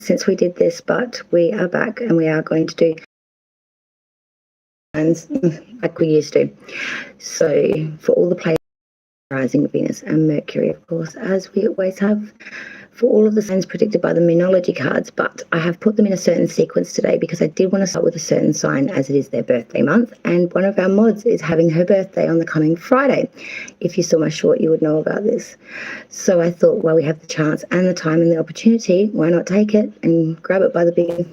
since we did this, but we are back and we are going to do like we used to. So for all the planets rising, Venus and Mercury, of course, as we always have, for all of the signs predicted by the Moonology cards, but I have put them in a certain sequence today because I did want to start with a certain sign as it is their birthday month, and one of our mods is having her birthday on the coming Friday. If you saw my short, you would know about this. So I thought, well, we have the chance and the time and the opportunity, why not take it and grab it by the big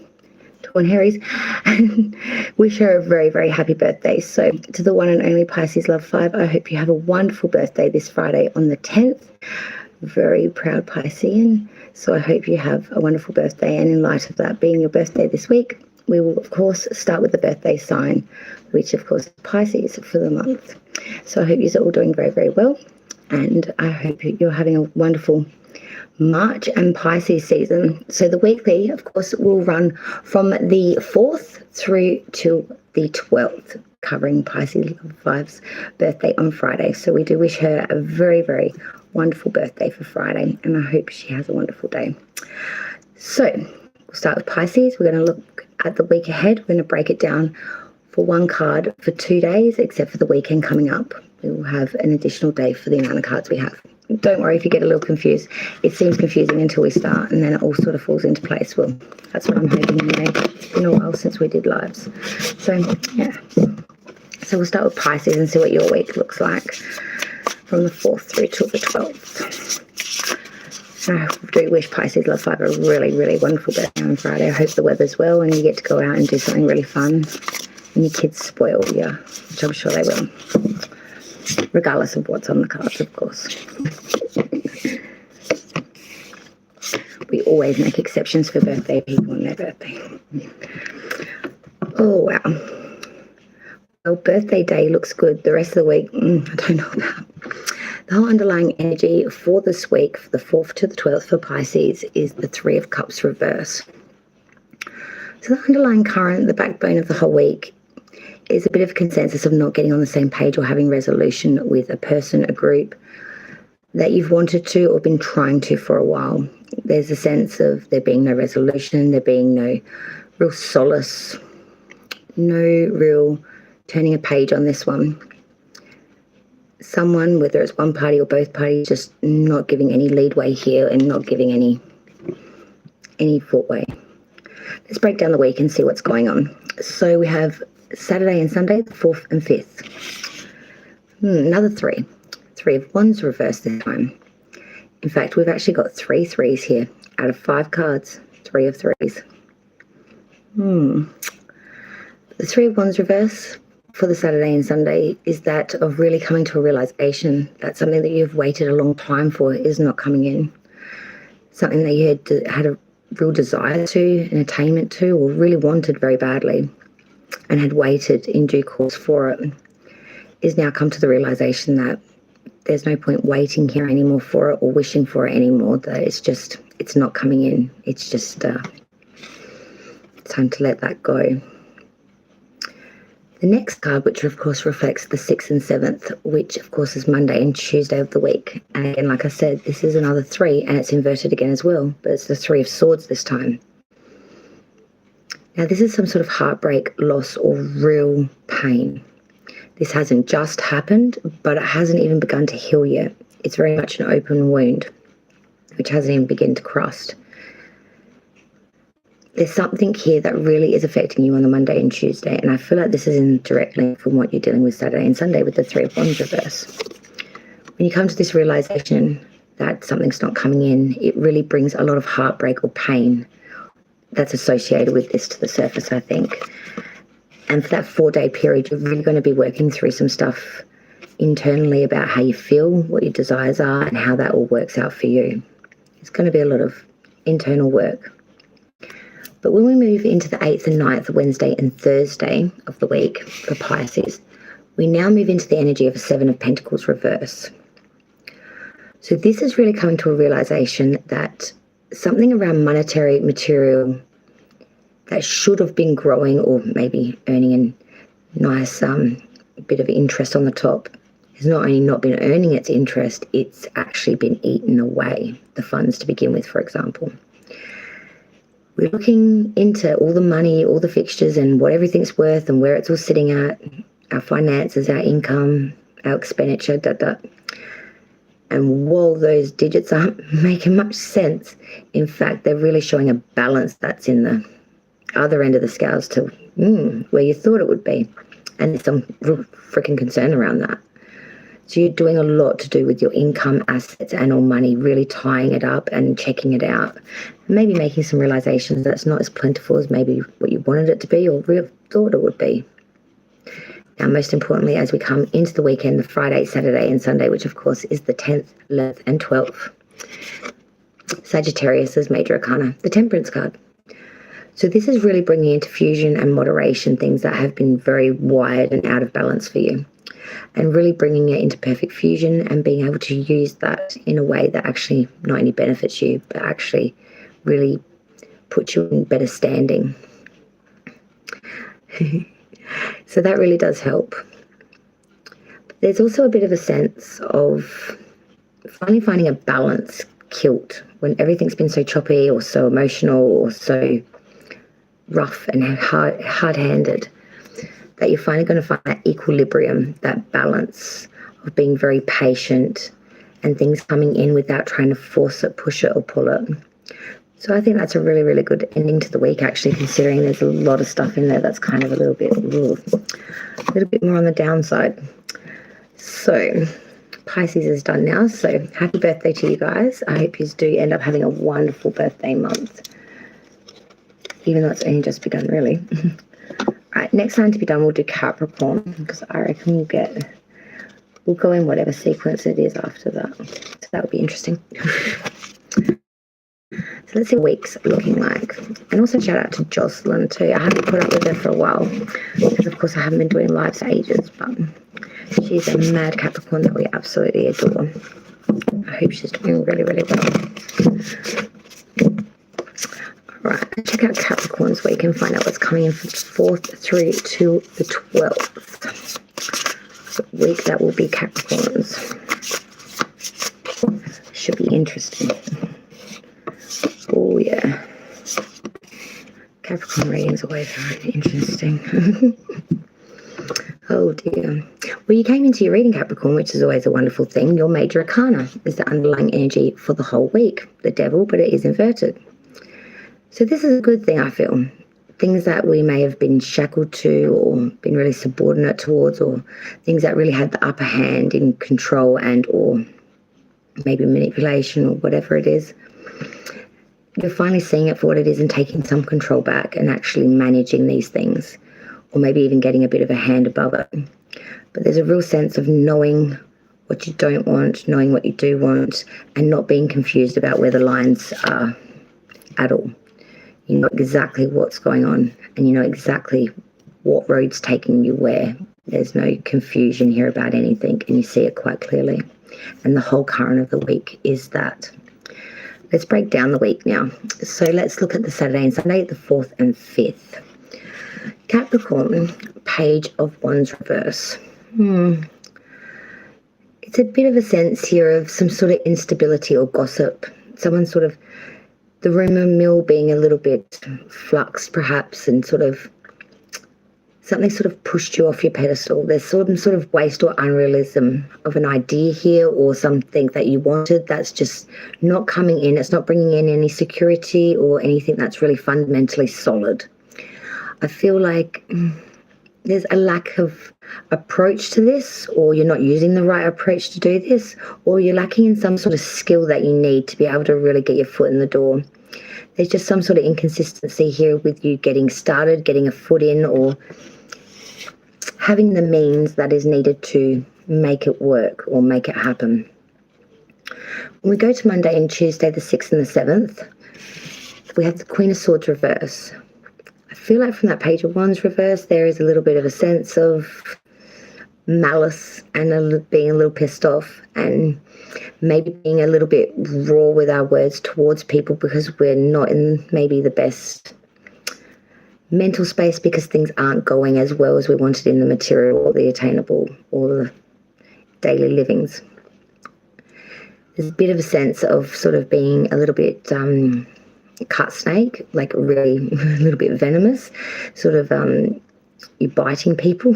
torn hairies and wish her a very, very happy birthday. So to the one and only Pisces Love 5, I hope you have a wonderful birthday this Friday on the 10th. Very proud Piscean, so I hope you have a wonderful birthday, and in light of that being your birthday this week, we will of course start with the birthday sign, which of course is Pisces for the month. So I hope you're all doing very, very well, and I hope you're having a wonderful March and Pisces season. So the weekly, of course, will run from the 4th through to the 12th, covering Pisces Love 5's birthday on Friday. So we do wish her a very, very wonderful birthday for Friday, and I hope she has a wonderful day. So we'll start with Pisces. We're going to look at the week ahead. We're going to break it down for one card for 2 days, except for the weekend coming up. We will have an additional day for the amount of cards we have. Don't worry if you get a little confused. It seems confusing until we start, and then it all sort of falls into place. Well, that's what I'm hoping anyway. It's been a while since we did lives. So, yeah. So we'll start with Pisces and see what your week looks like from the 4th through to the 12th. I do wish Pisces Love 5 a really, really wonderful birthday on Friday. I hope the weather's well and you get to go out and do something really fun. And your kids spoil you, which I'm sure they will. Regardless of what's on the cards, of course. We always make exceptions for birthday people on their birthday. Oh, wow. Well, birthday day looks good. The rest of the week, I don't know about. The whole underlying energy for this week, for the 4th to the 12th for Pisces, is the 3 of Cups reverse. So the underlying current, the backbone of the whole week, is a bit of a consensus of not getting on the same page or having resolution with a person, a group that you've wanted to or been trying to for a while. There's a sense of there being no resolution, there being no real solace, no real turning a page on this one. Someone, whether it's one party or both parties, just not giving any leadway here and not giving any footway. Let's break down the week and see what's going on. So we have Saturday and Sunday, the 4th and 5th. Another 3. 3 of Wands reversed this time. In fact, we've actually got 3 threes here. Out of 5 cards, 3 of 3s. The 3 of Wands reverse for the Saturday and Sunday is that of really coming to a realization that something that you've waited a long time for is not coming in. Something that you had a real desire to, an attainment to, or really wanted very badly and had waited in due course for it, is now come to the realization that there's no point waiting here anymore for it or wishing for it anymore, that it's not coming in. It's just time to let that go. The next card, which of course reflects the 6th and 7th, which of course is Monday and Tuesday of the week. And again, like I said, this is another 3 and it's inverted again as well, but it's the 3 of Swords this time. Now this is some sort of heartbreak, loss, or real pain. This hasn't just happened, but it hasn't even begun to heal yet. It's very much an open wound, which hasn't even begun to crust. There's something here that really is affecting you on the Monday and Tuesday, and I feel like this is in direct link from what you're dealing with Saturday and Sunday with the 3 of Wands reverse. When you come to this realization that something's not coming in, it really brings a lot of heartbreak or pain that's associated with this to the surface, I think. And for that 4-day period, you're really going to be working through some stuff internally about how you feel, what your desires are, and how that all works out for you. It's going to be a lot of internal work. But when we move into the 8th and 9th, Wednesday and Thursday of the week for Pisces, we now move into the energy of a 7 of Pentacles reverse. So this is really coming to a realization that something around monetary material that should have been growing or maybe earning a nice bit of interest on the top has not only not been earning its interest, it's actually been eaten away, the funds to begin with, for example. we're looking into all the money, all the fixtures and what everything's worth and where it's all sitting at, our finances, our income, our expenditure, And while those digits aren't making much sense, in fact, they're really showing a balance that's in the other end of the scales to where you thought it would be. And there's some real freaking concern around that. So you're doing a lot to do with your income, assets and or money, really tying it up and checking it out. Maybe making some realizations that it's not as plentiful as maybe what you wanted it to be or really thought it would be. Now, most importantly, as we come into the weekend, the Friday, Saturday and Sunday, which of course is the 10th, 11th and 12th, Sagittarius's major arcana, the Temperance card. So this is really bringing into fusion and moderation things that have been very wired and out of balance for you, and really bringing it into perfect fusion and being able to use that in a way that actually not only benefits you, but actually really puts you in better standing. So that really does help. But there's also a bit of a sense of finally finding a balance kilt when everything's been so choppy or so emotional or so rough and hard-handed, that you're finally going to find that equilibrium, that balance of being very patient and things coming in without trying to force it, push it or pull it. So I think that's a really, really good ending to the week, actually, considering there's a lot of stuff in there that's kind of a little bit more on the downside. So Pisces is done now. So happy birthday to you guys. I hope you do end up having a wonderful birthday month, even though it's only just begun, really. All right, next sign to be done, we'll do Capricorn, because I reckon we'll go in whatever sequence it is after that. So that would be interesting. So let's see what week's looking like. And also shout out to Jocelyn too. I haven't put up with her for a while because of course I haven't been doing lives for ages, but she's a mad Capricorn that we absolutely adore. I hope she's doing really, really well. Alright, check out Capricorn's week and find out what's coming in from the 4th through to the 12th. So week that will be Capricorn's. Should be interesting. Oh yeah, Capricorn readings always very interesting. Oh dear. Well, you came into your reading, Capricorn, which is always a wonderful thing. Your major arcana is the underlying energy for the whole week, the devil, but it is inverted. So this is a good thing, I feel. Things that we may have been shackled to or been really subordinate towards, or things that really had the upper hand in control and or maybe manipulation or whatever it is. You're finally seeing it for what it is and taking some control back and actually managing these things, or maybe even getting a bit of a hand above it. But there's a real sense of knowing what you don't want, knowing what you do want, and not being confused about where the lines are at all. You know exactly what's going on and you know exactly what road's taking you where. There's no confusion here about anything and you see it quite clearly. And the whole current of the week is that. Let's break down the week now. So let's look at the Saturday and Sunday, the 4th and 5th. Capricorn, Page of Wands reverse. It's a bit of a sense here of some sort of instability or gossip. Someone sort of, the rumour mill being a little bit fluxed perhaps, and sort of something sort of pushed you off your pedestal. There's some sort of waste or unrealism of an idea here, or something that you wanted that's just not coming in. It's not bringing in any security or anything that's really fundamentally solid. I feel like there's a lack of approach to this, or you're not using the right approach to do this, or you're lacking in some sort of skill that you need to be able to really get your foot in the door. There's just some sort of inconsistency here with you getting started, getting a foot in, or having the means that is needed to make it work or make it happen. When we go to Monday and Tuesday, the 6th and the 7th, we have the Queen of Swords reverse. I feel like from that Page of Wands reverse, there is a little bit of a sense of malice and being a little pissed off, and maybe being a little bit raw with our words towards people because we're not in maybe the best mental space because things aren't going as well as we wanted in the material or the attainable or the daily livings. There's a bit of a sense of sort of being a little bit cut snake, like really a little bit venomous, sort of you're biting people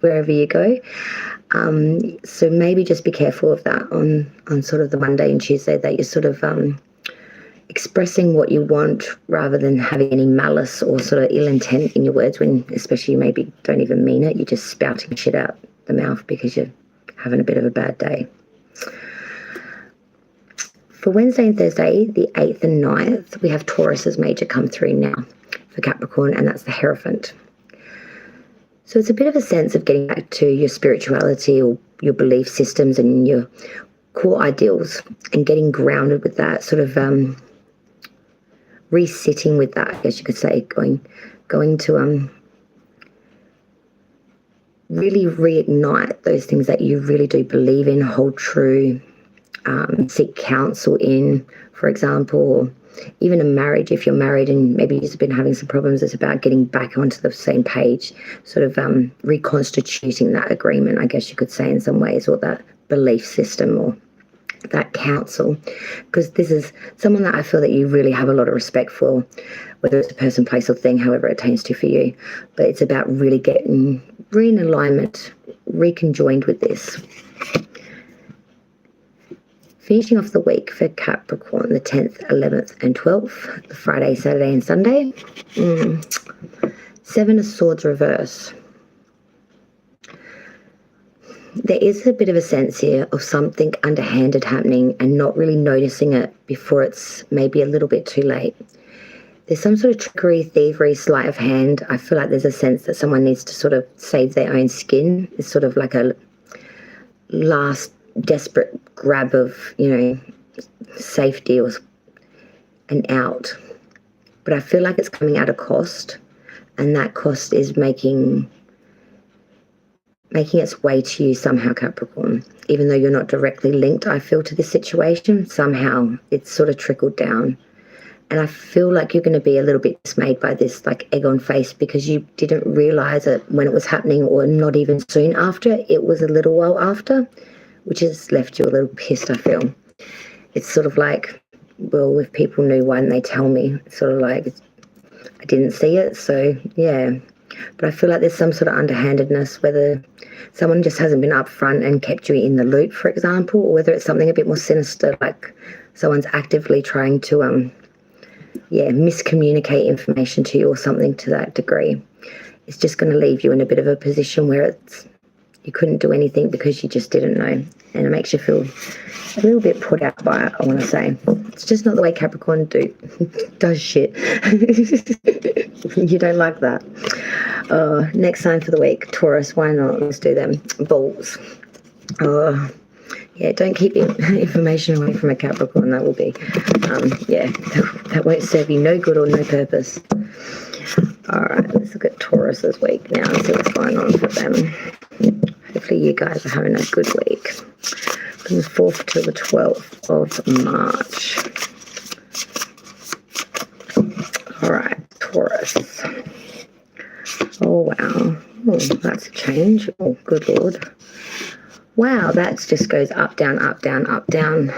wherever you go. So maybe just be careful of that on sort of the Monday and Tuesday, that you're sort of expressing what you want rather than having any malice or sort of ill intent in your words, when especially you maybe don't even mean it. You're just spouting shit out the mouth because you're having a bit of a bad day. For Wednesday and Thursday, the 8th and 9th, we have Taurus's major come through now for Capricorn, and that's the Hierophant. So it's a bit of a sense of getting back to your spirituality or your belief systems and your core ideals and getting grounded with that, sort of resitting with that, I guess you could say, going to really reignite those things that you really do believe in, hold true, seek counsel in, for example, or even a marriage. If you're married and maybe you've been having some problems, it's about getting back onto the same page, sort of reconstituting that agreement, I guess you could say, in some ways, or that belief system or that counsel, because this is someone that I feel that you really have a lot of respect for, whether it's a person, place or thing, however it attains to for you. But it's about really getting in alignment, reconjoined with this. Finishing off the week for Capricorn, the 10th, 11th and 12th, the Friday, Saturday and Sunday. 7 of Swords reverse. There is a bit of a sense here of something underhanded happening and not really noticing it before it's maybe a little bit too late. There's some sort of trickery, thievery, sleight of hand. I feel like there's a sense that someone needs to sort of save their own skin. It's sort of like a last desperate grab of, safety or an out. But I feel like it's coming at a cost, and that cost is making its way to you somehow, Capricorn. Even though you're not directly linked, I feel, to this situation, somehow it's sort of trickled down. And I feel like you're going to be a little bit dismayed by this, like egg on face, because you didn't realise it when it was happening, or not even soon after. It was a little while after, which has left you a little pissed, I feel. It's sort of like, well, if people knew, why didn't they tell me? It's sort of like, I didn't see it, so yeah. But I feel like there's some sort of underhandedness, whether someone just hasn't been upfront and kept you in the loop, for example, or whether it's something a bit more sinister, like someone's actively trying to, miscommunicate information to you or something to that degree. It's just going to leave you in a bit of a position where you couldn't do anything because you just didn't know. And it makes you feel a little bit put out by it, I want to say. It's just not the way Capricorn does shit. You don't like that. Next sign for the week, Taurus. Why not? Let's do them. Balls. Don't keep information away from a Capricorn. That will be, that won't serve you no good or no purpose. All right, let's look at Taurus this week now and see what's going on for them. Hopefully you guys are having a good week. From the 4th to the 12th of March. All right, Taurus. Oh, wow. Oh, that's a change. Oh, good Lord. Wow, that just goes up, down, up, down, up, down.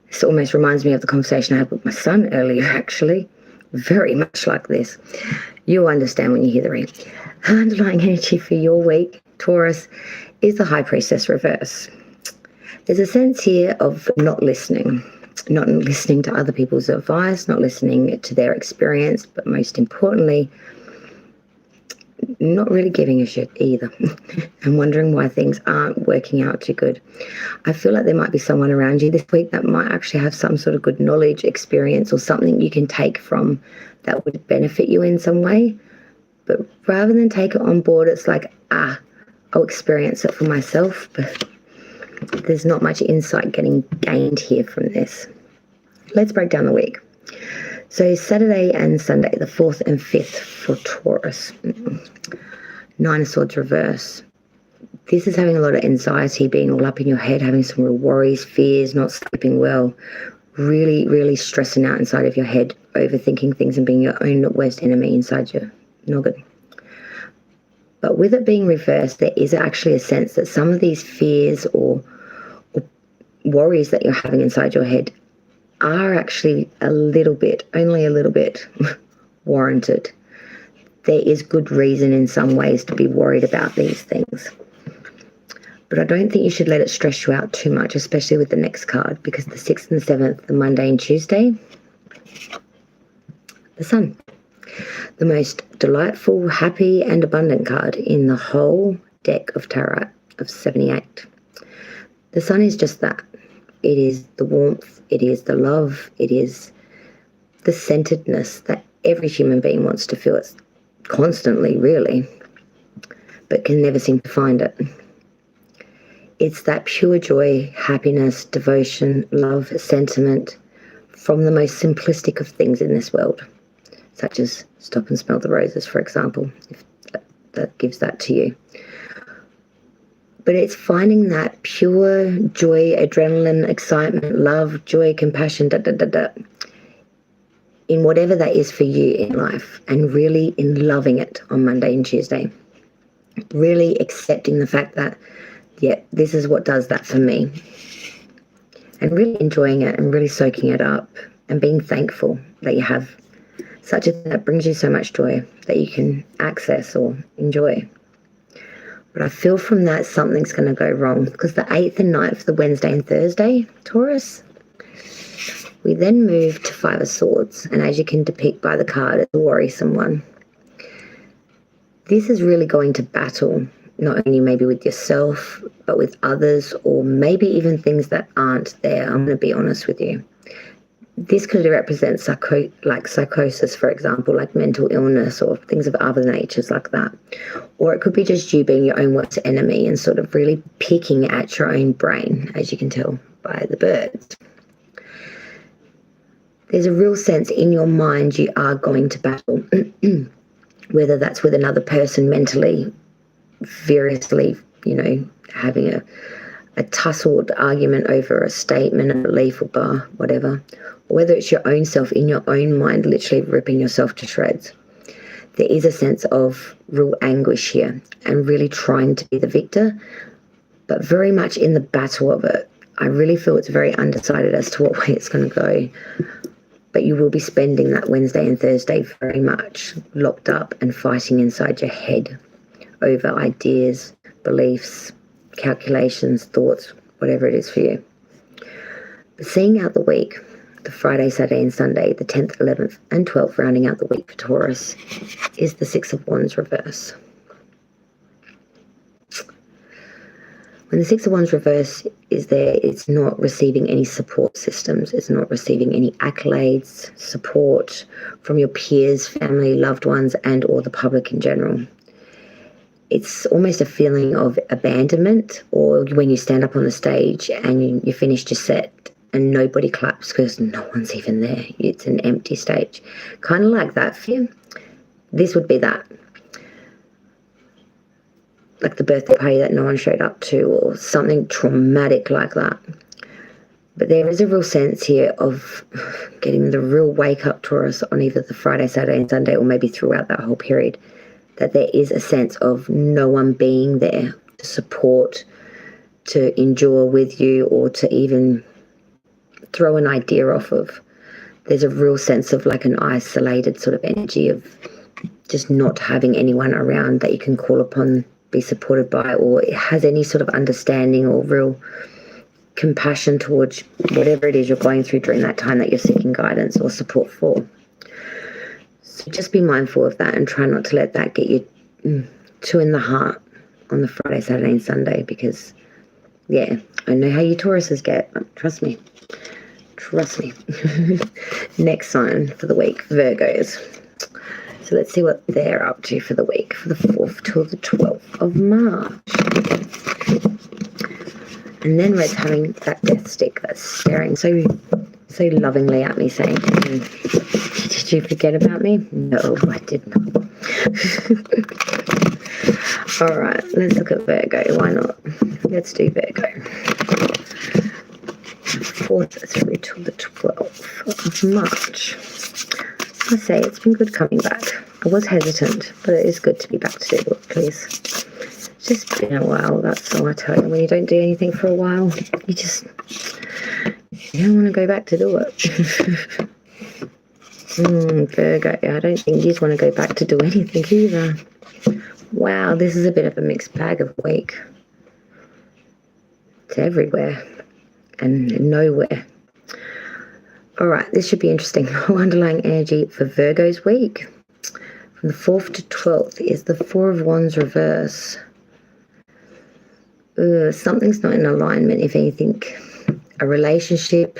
This almost reminds me of the conversation I had with my son earlier, actually. Very much like this. You'll understand when you hear the read. Underlying energy for your week, Taurus, is the High Priestess reverse. There's a sense here of not listening to other people's advice, not listening to their experience, but most importantly, not really giving a shit either and wondering why things aren't working out too good. I feel like there might be someone around you this week that might actually have some sort of good knowledge, experience, or something you can take from that would benefit you in some way. But rather than take it on board, it's like, I'll experience it for myself. But there's not much insight getting gained here from this. Let's break down the week. So Saturday and Sunday, the 4th and 5th for Taurus. 9 of Swords reverse. This is having a lot of anxiety, being all up in your head, having some real worries, fears, not sleeping well, really, really stressing out inside of your head, overthinking things and being your own worst enemy inside your noggin. But with it being reversed, there is actually a sense that some of these fears or worries that you're having inside your head are actually only a little bit warranted. There is good reason in some ways to be worried about these things. But I don't think you should let it stress you out too much, especially with the next card, because the 6th and the 7th, the Monday and Tuesday, the Sun. The most delightful, happy and abundant card in the whole deck of tarot of 78. The Sun is just that. It is the warmth, it is the love, it is the centeredness that every human being wants to feel. It's constantly, really, but can never seem to find it. It's that pure joy, happiness, devotion, love, sentiment from the most simplistic of things in this world, such as stop and smell the roses, for example, if that gives that to you. But it's finding that pure joy, adrenaline, excitement, love, joy, compassion, in whatever that is for you in life, and really in loving it on Monday and Tuesday. Really accepting the fact that, yeah, this is what does that for me. And really enjoying it and really soaking it up and being thankful that you have such a thing that brings you so much joy that you can access or enjoy. But I feel from that something's going to go wrong, because the 8th and 9th, the Wednesday and Thursday, Taurus, we then move to 5 of Swords. And as you can depict by the card, it's a worrisome one. This is really going to battle, not only maybe with yourself, but with others, or maybe even things that aren't there. I'm going to be honest with you. This could represent psychosis, for example, like mental illness or things of other natures like that. Or it could be just you being your own worst enemy and sort of really picking at your own brain, as you can tell by the birds. There's a real sense in your mind you are going to battle, whether that's with another person mentally, variously, having a tussled argument over a statement, a belief, or whatever, or whether it's your own self in your own mind, literally ripping yourself to shreds. There is a sense of real anguish here and really trying to be the victor, but very much in the battle of it. I really feel it's very undecided as to what way it's going to go, but you will be spending that Wednesday and Thursday very much locked up and fighting inside your head over ideas, beliefs, calculations, thoughts, whatever it is for you. But seeing out the week, the Friday, Saturday and Sunday, the 10th, 11th and 12th, rounding out the week for Taurus, is the 6 of Wands reverse. When the 6 of Wands reverse is there, it's not receiving any support systems. It's not receiving any accolades, support from your peers, family, loved ones, and or the public in general. It's almost a feeling of abandonment, or when you stand up on the stage and you finished your set and nobody claps because no one's even there. It's an empty stage. Kind of like that fear. This would be that. Like the birthday party that no one showed up to, or something traumatic like that. But there is a real sense here of getting the real wake-up Taurus on either the Friday, Saturday and Sunday, or maybe throughout that whole period, that there is a sense of no one being there to support, to endure with you, or to even throw an idea off of. There's a real sense of like an isolated sort of energy of just not having anyone around that you can call upon, be supported by, or has any sort of understanding or real compassion towards whatever it is you're going through during that time that you're seeking guidance or support for. So just be mindful of that and try not to let that get you too in the heart on the Friday, Saturday and Sunday, because, yeah, I know how you Tauruses get. Trust me. Trust me. Next sign for the week, Virgos. So let's see what they're up to for the week, for the 4th till the 12th of March. And then Red's having that death stick that's staring so lovingly at me, saying, did you forget about me? No, I did not. All right, let's look at Virgo. Why not? Let's do Virgo. 4th through till the 12th of March. I say it's been good coming back. I was hesitant, but it is good to be back to do work, please. It's just been a while, that's all I tell you. When you don't do anything for a while, you just You don't want to go back to do it. Virgo, I don't think you want to go back to do anything either. Wow, this is a bit of a mixed bag of week. It's everywhere and nowhere. All right, this should be interesting. Underlying energy for Virgo's week. From the 4th to 12th is the Four of Wands reverse. Something's not in alignment, if anything. A relationship,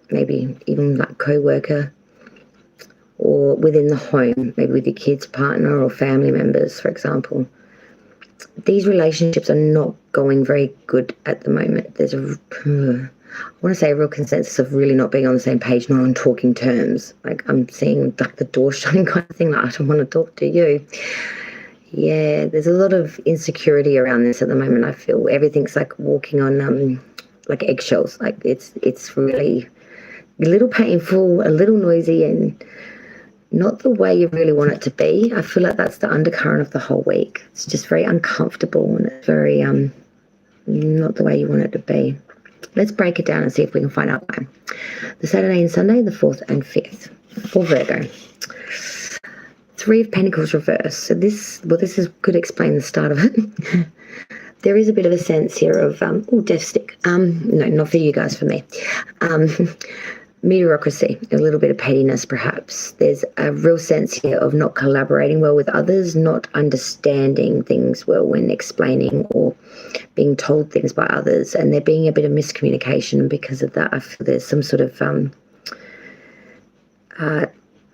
maybe even like co-worker, or within the home, maybe with your kids, partner, or family members, for example. These relationships are not going very good at the moment. There's I want to say a real consensus of really not being on the same page, not on talking terms. Like I'm seeing like the door shutting kind of thing, like I don't want to talk to you. Yeah, there's a lot of insecurity around this at the moment. I feel everything's like walking on like eggshells. Like it's really a little painful, a little noisy, and not the way you really want it to be. I feel like that's the undercurrent of the whole week. It's just very uncomfortable and it's very not the way you want it to be. Let's break it down and see if we can find out why. The Saturday and Sunday, the 4th and 5th for Virgo. Three of Pentacles reverse. So this could explain the start of it. There is a bit of a sense here of, death stick. No, not for you guys, for me. Mediocrity, a little bit of pettiness perhaps. There's a real sense here of not collaborating well with others, not understanding things well when explaining or being told things by others, and there being a bit of miscommunication. Because of that, I feel there's some sort of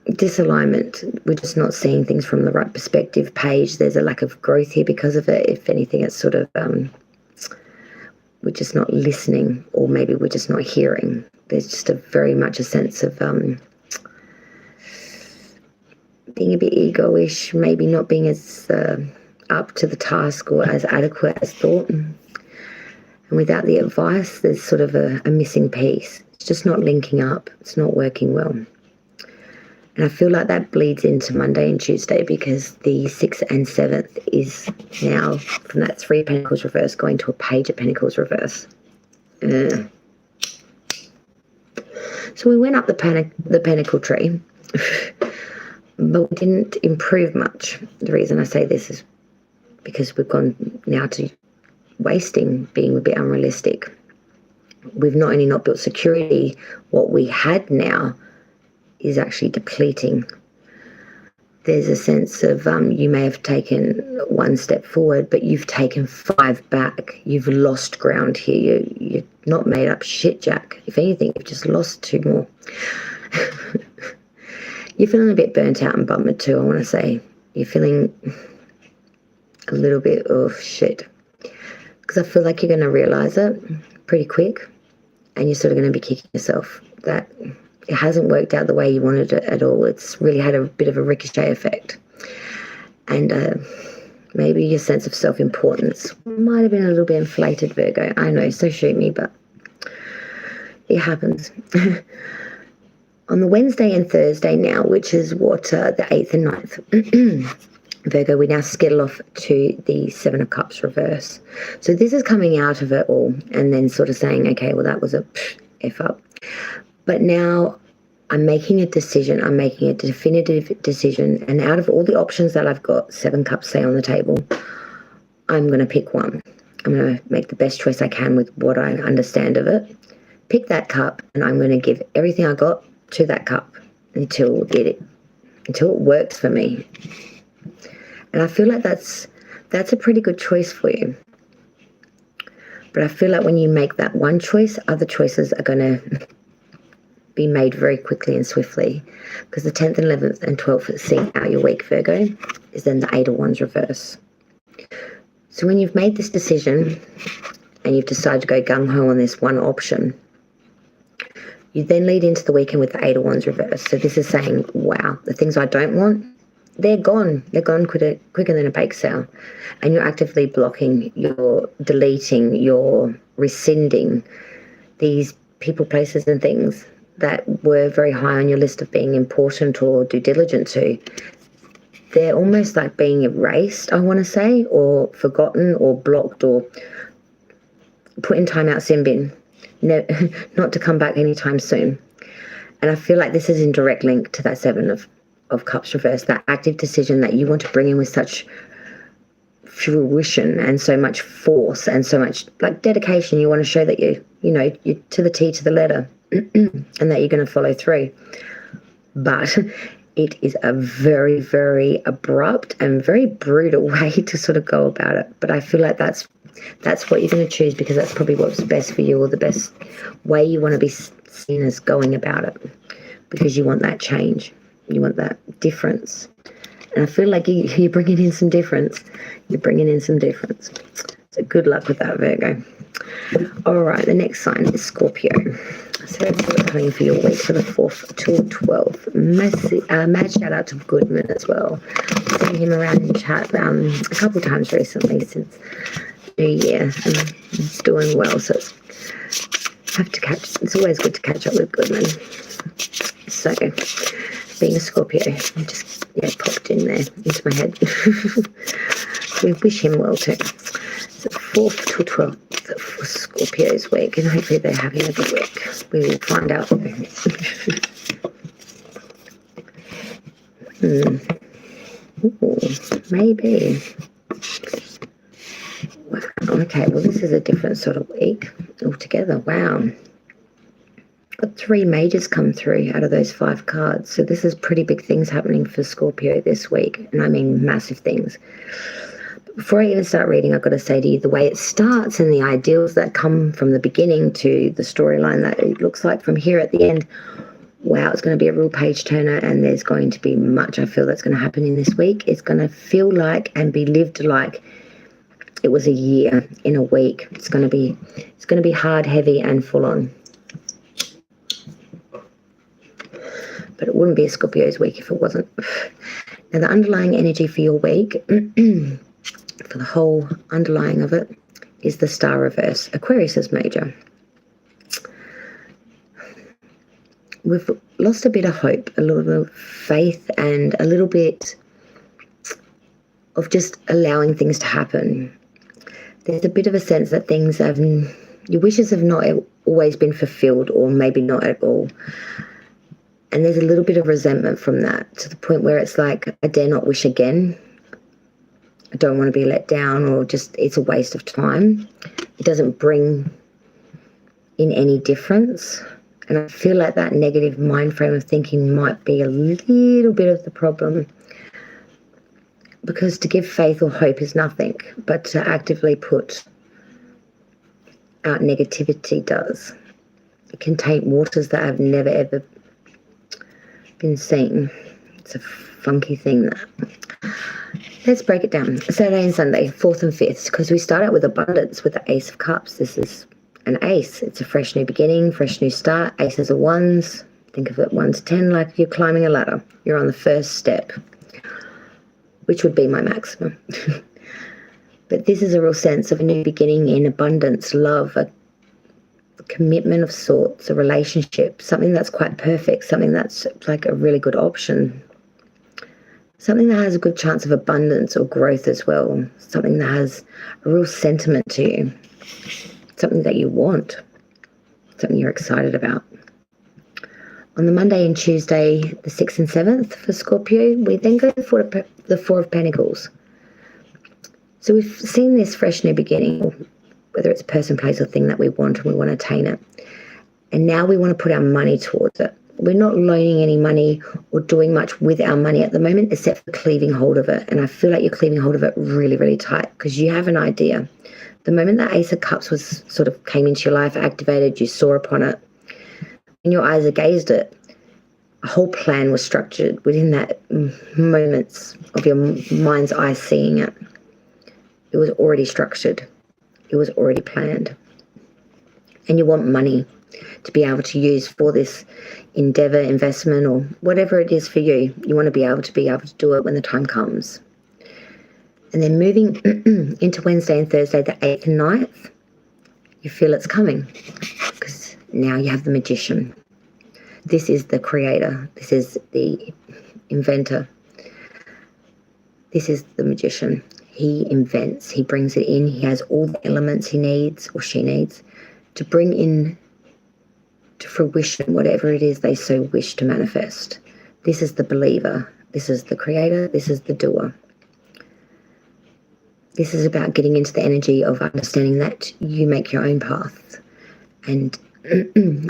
disalignment. We're just not seeing things from the right perspective. Page, there's a lack of growth here because of it. If anything, it's sort of we're just not listening, or maybe we're just not hearing. There's just very much a sense of being a bit ego-ish, maybe not being as up to the task or as adequate as thought. And without the advice, there's sort of a missing piece. It's just not linking up. It's not working well. And I feel like that bleeds into Monday and Tuesday, because the 6th and 7th is now from that 3 of Pentacles reverse going to a Page of Pentacles reverse. So we went up the Pentacle tree, but we didn't improve much. The reason I say this is because we've gone now to wasting, being a bit unrealistic. We've not only not built security, what we had now is actually depleting. There's a sense of you may have taken 1 step forward, but you've taken 5 back. You've lost ground here. You're not made up shit, Jack. If anything, you've just lost 2 more. You're feeling a bit burnt out and bummed too, I want to say. You're feeling a little bit of shit. Because I feel like you're going to realise it pretty quick, and you're sort of going to be kicking yourself that it hasn't worked out the way you wanted it at all. It's really had a bit of a ricochet effect. And maybe your sense of self-importance might have been a little bit inflated, Virgo. I know, so shoot me, but it happens. On the Wednesday and Thursday now, which is what, the 8th and 9th, Virgo, we now skittle off to the 7 of Cups reverse. So this is coming out of it all and then sort of saying, okay, well, that was a F up. But now I'm making a decision. I'm making a definitive decision. And out of all the options that I've got, 7 cups, say, on the table, I'm going to pick one. I'm going to make the best choice I can with what I understand of it. Pick that cup, and I'm going to give everything I got to that cup until it works for me. And I feel like that's a pretty good choice for you. But I feel like when you make that one choice, other choices are going to be made very quickly and swiftly, because the 10th and 11th and 12th seeing out your week, Virgo, is then the 8 of Wands reverse. So when you've made this decision and you've decided to go gung-ho on this one option, you then lead into the weekend with the 8 of Wands reverse. So this is saying, wow, the things I don't want, they're gone. They're gone quicker than a bake sale. And you're actively blocking, you're deleting, you're rescinding these people, places and things that were very high on your list of being important or due diligent to. They're almost like being erased, I want to say, or forgotten or blocked or put in timeout sin bin. no, not to come back anytime soon. And I feel like this is in direct link to that Seven of Cups reverse, that active decision that you want to bring in with such fruition and so much force and so much like dedication. You want to show that you're to the T, to the letter, and that you're going to follow through. But it is a very, very abrupt and very brutal way to sort of go about it. But I feel like that's what you're going to choose, because that's probably what's best for you, or the best way you want to be seen as going about it, because you want that change. You want that difference. And I feel like you're bringing in some difference. You're bringing in some difference. So good luck with that, Virgo. All right, the next sign is Scorpio. So that's what's coming for your week for the 4th till 12th. Mad shout out to Goodman as well. I've seen him around in chat a couple of times recently since New Year, and he's doing well. So it's always good to catch up with Goodman. So being a Scorpio, it just popped in there into my head. We wish him well too. So 4th till 12th for Scorpio's week, and hopefully they're having a good week. We will find out. Ooh, maybe. Wow. Okay, well this is a different sort of week altogether. Wow. Got 3 majors come through out of those 5 cards. So this is pretty big things happening for Scorpio this week, and I mean massive things. Before I even start reading, I've got to say to you, the way it starts and the ideals that come from the beginning to the storyline that it looks like from here at the end, wow, it's going to be a real page turner, and there's going to be much I feel that's going to happen in this week. It's going to feel like and be lived like it was a year in a week. It's going to be hard, heavy, and full on. But it wouldn't be a Scorpio's week if it wasn't. Now, the underlying energy for your week, for the whole underlying of it, is the Star reverse. Aquarius is major. We've lost a bit of hope, a little bit of faith, and a little bit of just allowing things to happen. There's a bit of a sense that your wishes have not always been fulfilled, or maybe not at all. And there's a little bit of resentment from that, to the point where it's like, I dare not wish again. I don't want to be let down, or just it's a waste of time. It doesn't bring in any difference. And I feel like that negative mind frame of thinking might be a little bit of the problem. Because to give faith or hope is nothing, but to actively put out negativity does. It can taint waters that have never ever been seen. It's a funky thing, that. Let's break it down. Saturday and Sunday, 4th and 5th, because we start out with abundance with the Ace of Cups. This is an ace. It's a fresh new beginning, fresh new start. Aces are ones. Think of it 1 to 10 like you're climbing a ladder. You're on the first step, which would be my maximum. But this is a real sense of a new beginning in abundance, love, a commitment of sorts, a relationship, something that's quite perfect, something that's like a really good option, something that has a good chance of abundance or growth as well, something that has a real sentiment to you, something that you want, something you're excited about. On the Monday and Tuesday, the 6th and 7th for Scorpio, we then go for the 4 of Pentacles. So we've seen this fresh new beginning, whether it's person, place, or thing that we want, and we want to attain it. And now we want to put our money towards it. We're not loaning any money or doing much with our money at the moment, except for cleaving hold of it. And I feel like you're cleaving hold of it really, really tight, because you have an idea. The moment that Ace of Cups was sort of came into your life, activated, you saw upon it, and your eyes are gazed at, a whole plan was structured within that moments of your mind's eye seeing it. It was already structured. It was already planned. And you want money to be able to use for this endeavor, investment, or whatever it is for you. You want to be able to do it when the time comes. And then moving into Wednesday and Thursday, the 8th and 9th, you feel it's coming, because now you have the Magician. This is the creator. This is the inventor. This is the Magician. He invents. He brings it in. He has all the elements he needs, or she needs, to bring in to fruition whatever it is they so wish to manifest. This is the believer. This is the creator. This is the doer. This is about getting into the energy of understanding that you make your own path. And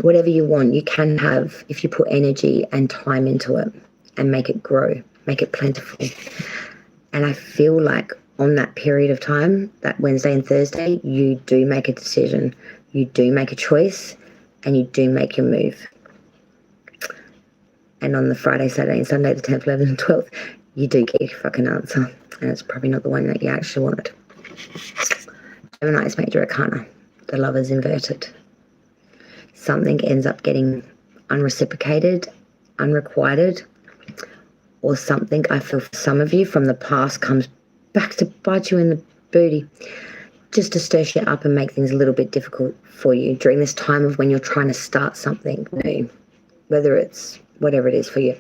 whatever you want, you can have if you put energy and time into it and make it grow, make it plentiful. And I feel like on that period of time, that Wednesday and Thursday, you do make a decision, you do make a choice, and you do make your move. And on the Friday, Saturday and Sunday, the 10th, 11th and 12th, you do get your fucking answer. And it's probably not the one that you actually wanted. Gemini is major arcana. The Lover's inverted. Something ends up getting unreciprocated, unrequited, or something, I feel for some of you, from the past comes back to bite you in the booty, just to stir shit up and make things a little bit difficult for you during this time of when you're trying to start something new, whether it's whatever it is for you.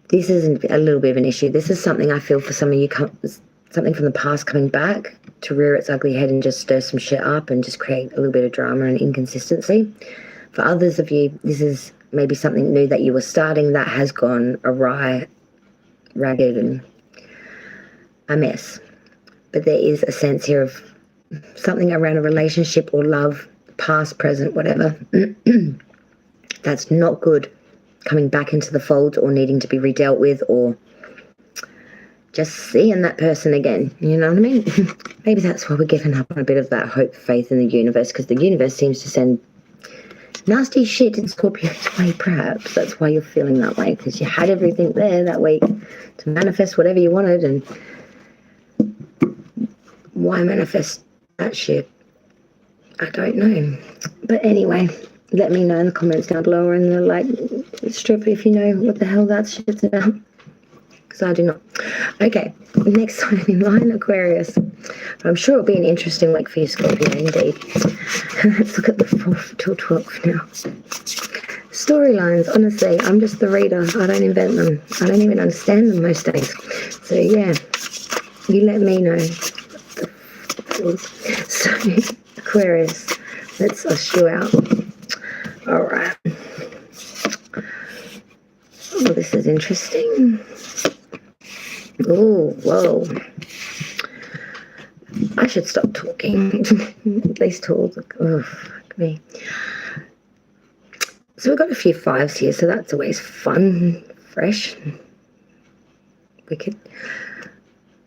This isn't a little bit of an issue. This is something I feel for some of you, something from the past coming back to rear its ugly head and just stir some shit up and just create a little bit of drama and inconsistency. For others of you, this is maybe something new that you were starting that has gone awry, ragged, and a mess. But there is a sense here of something around a relationship or love, past, present, whatever, that's not good, coming back into the fold or needing to be redealt with, or just seeing that person again, you know what I mean? Maybe that's why we're giving up on a bit of that hope, faith in the universe, because the universe seems to send nasty shit in Scorpio's way, perhaps. That's why you're feeling that way, because you had everything there that week to manifest whatever you wanted, and why manifest that shit? I don't know. But anyway, let me know in the comments down below or in the like strip if you know what the hell that shit's about, because I do not. Okay, next sign in line, Aquarius. I'm sure it'll be an interesting week for you, Scorpio, indeed. Let's look at the 4th till 12th now. Storylines, honestly, I'm just the reader. I don't invent them. I don't even understand them most days. So yeah, you let me know. So, Aquarius, let's ush you out. All right. Oh, this is interesting. Oh, whoa. I should stop talking. These tools, oh, fuck me. So we've got a few 5s here, so that's always fun, fresh, wicked.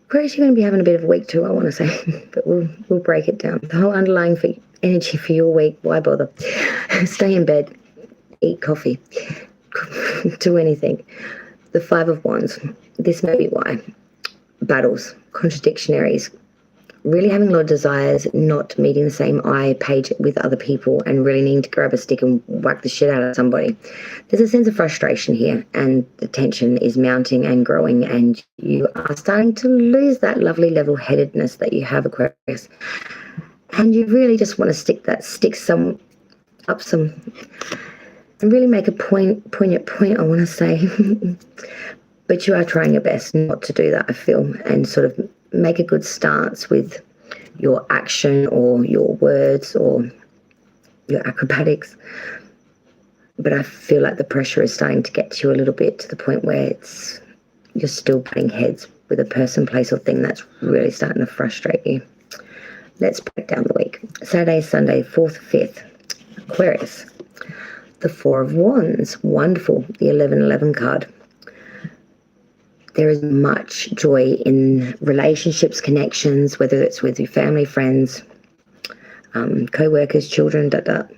Aquarius, you're going to be having a bit of a week too, I want to say, but we'll break it down. The whole underlying energy for your week, why bother? Stay in bed, eat coffee, do anything. The 5 of Wands, this may be why. Battles, contradictionaries, really having a lot of desires, not meeting the same page with other people, and really needing to grab a stick and whack the shit out of somebody. There's a sense of frustration here, and the tension is mounting and growing, and you are starting to lose that lovely level-headedness that you have, Aquarius. And you really just want to stick some and really make a poignant point, I want to say. But you are trying your best not to do that, I feel, and sort of make a good stance with your action or your words or your acrobatics. But I feel like the pressure is starting to get to you a little bit, to the point where you're still butting heads with a person, place or thing that's really starting to frustrate you. Let's break down the week. Saturday, Sunday, 4th, 5th. Aquarius. The 4 of Wands. Wonderful. The 1111 card. There is much joy in relationships, connections, whether it's with your family, friends, co-workers, children, But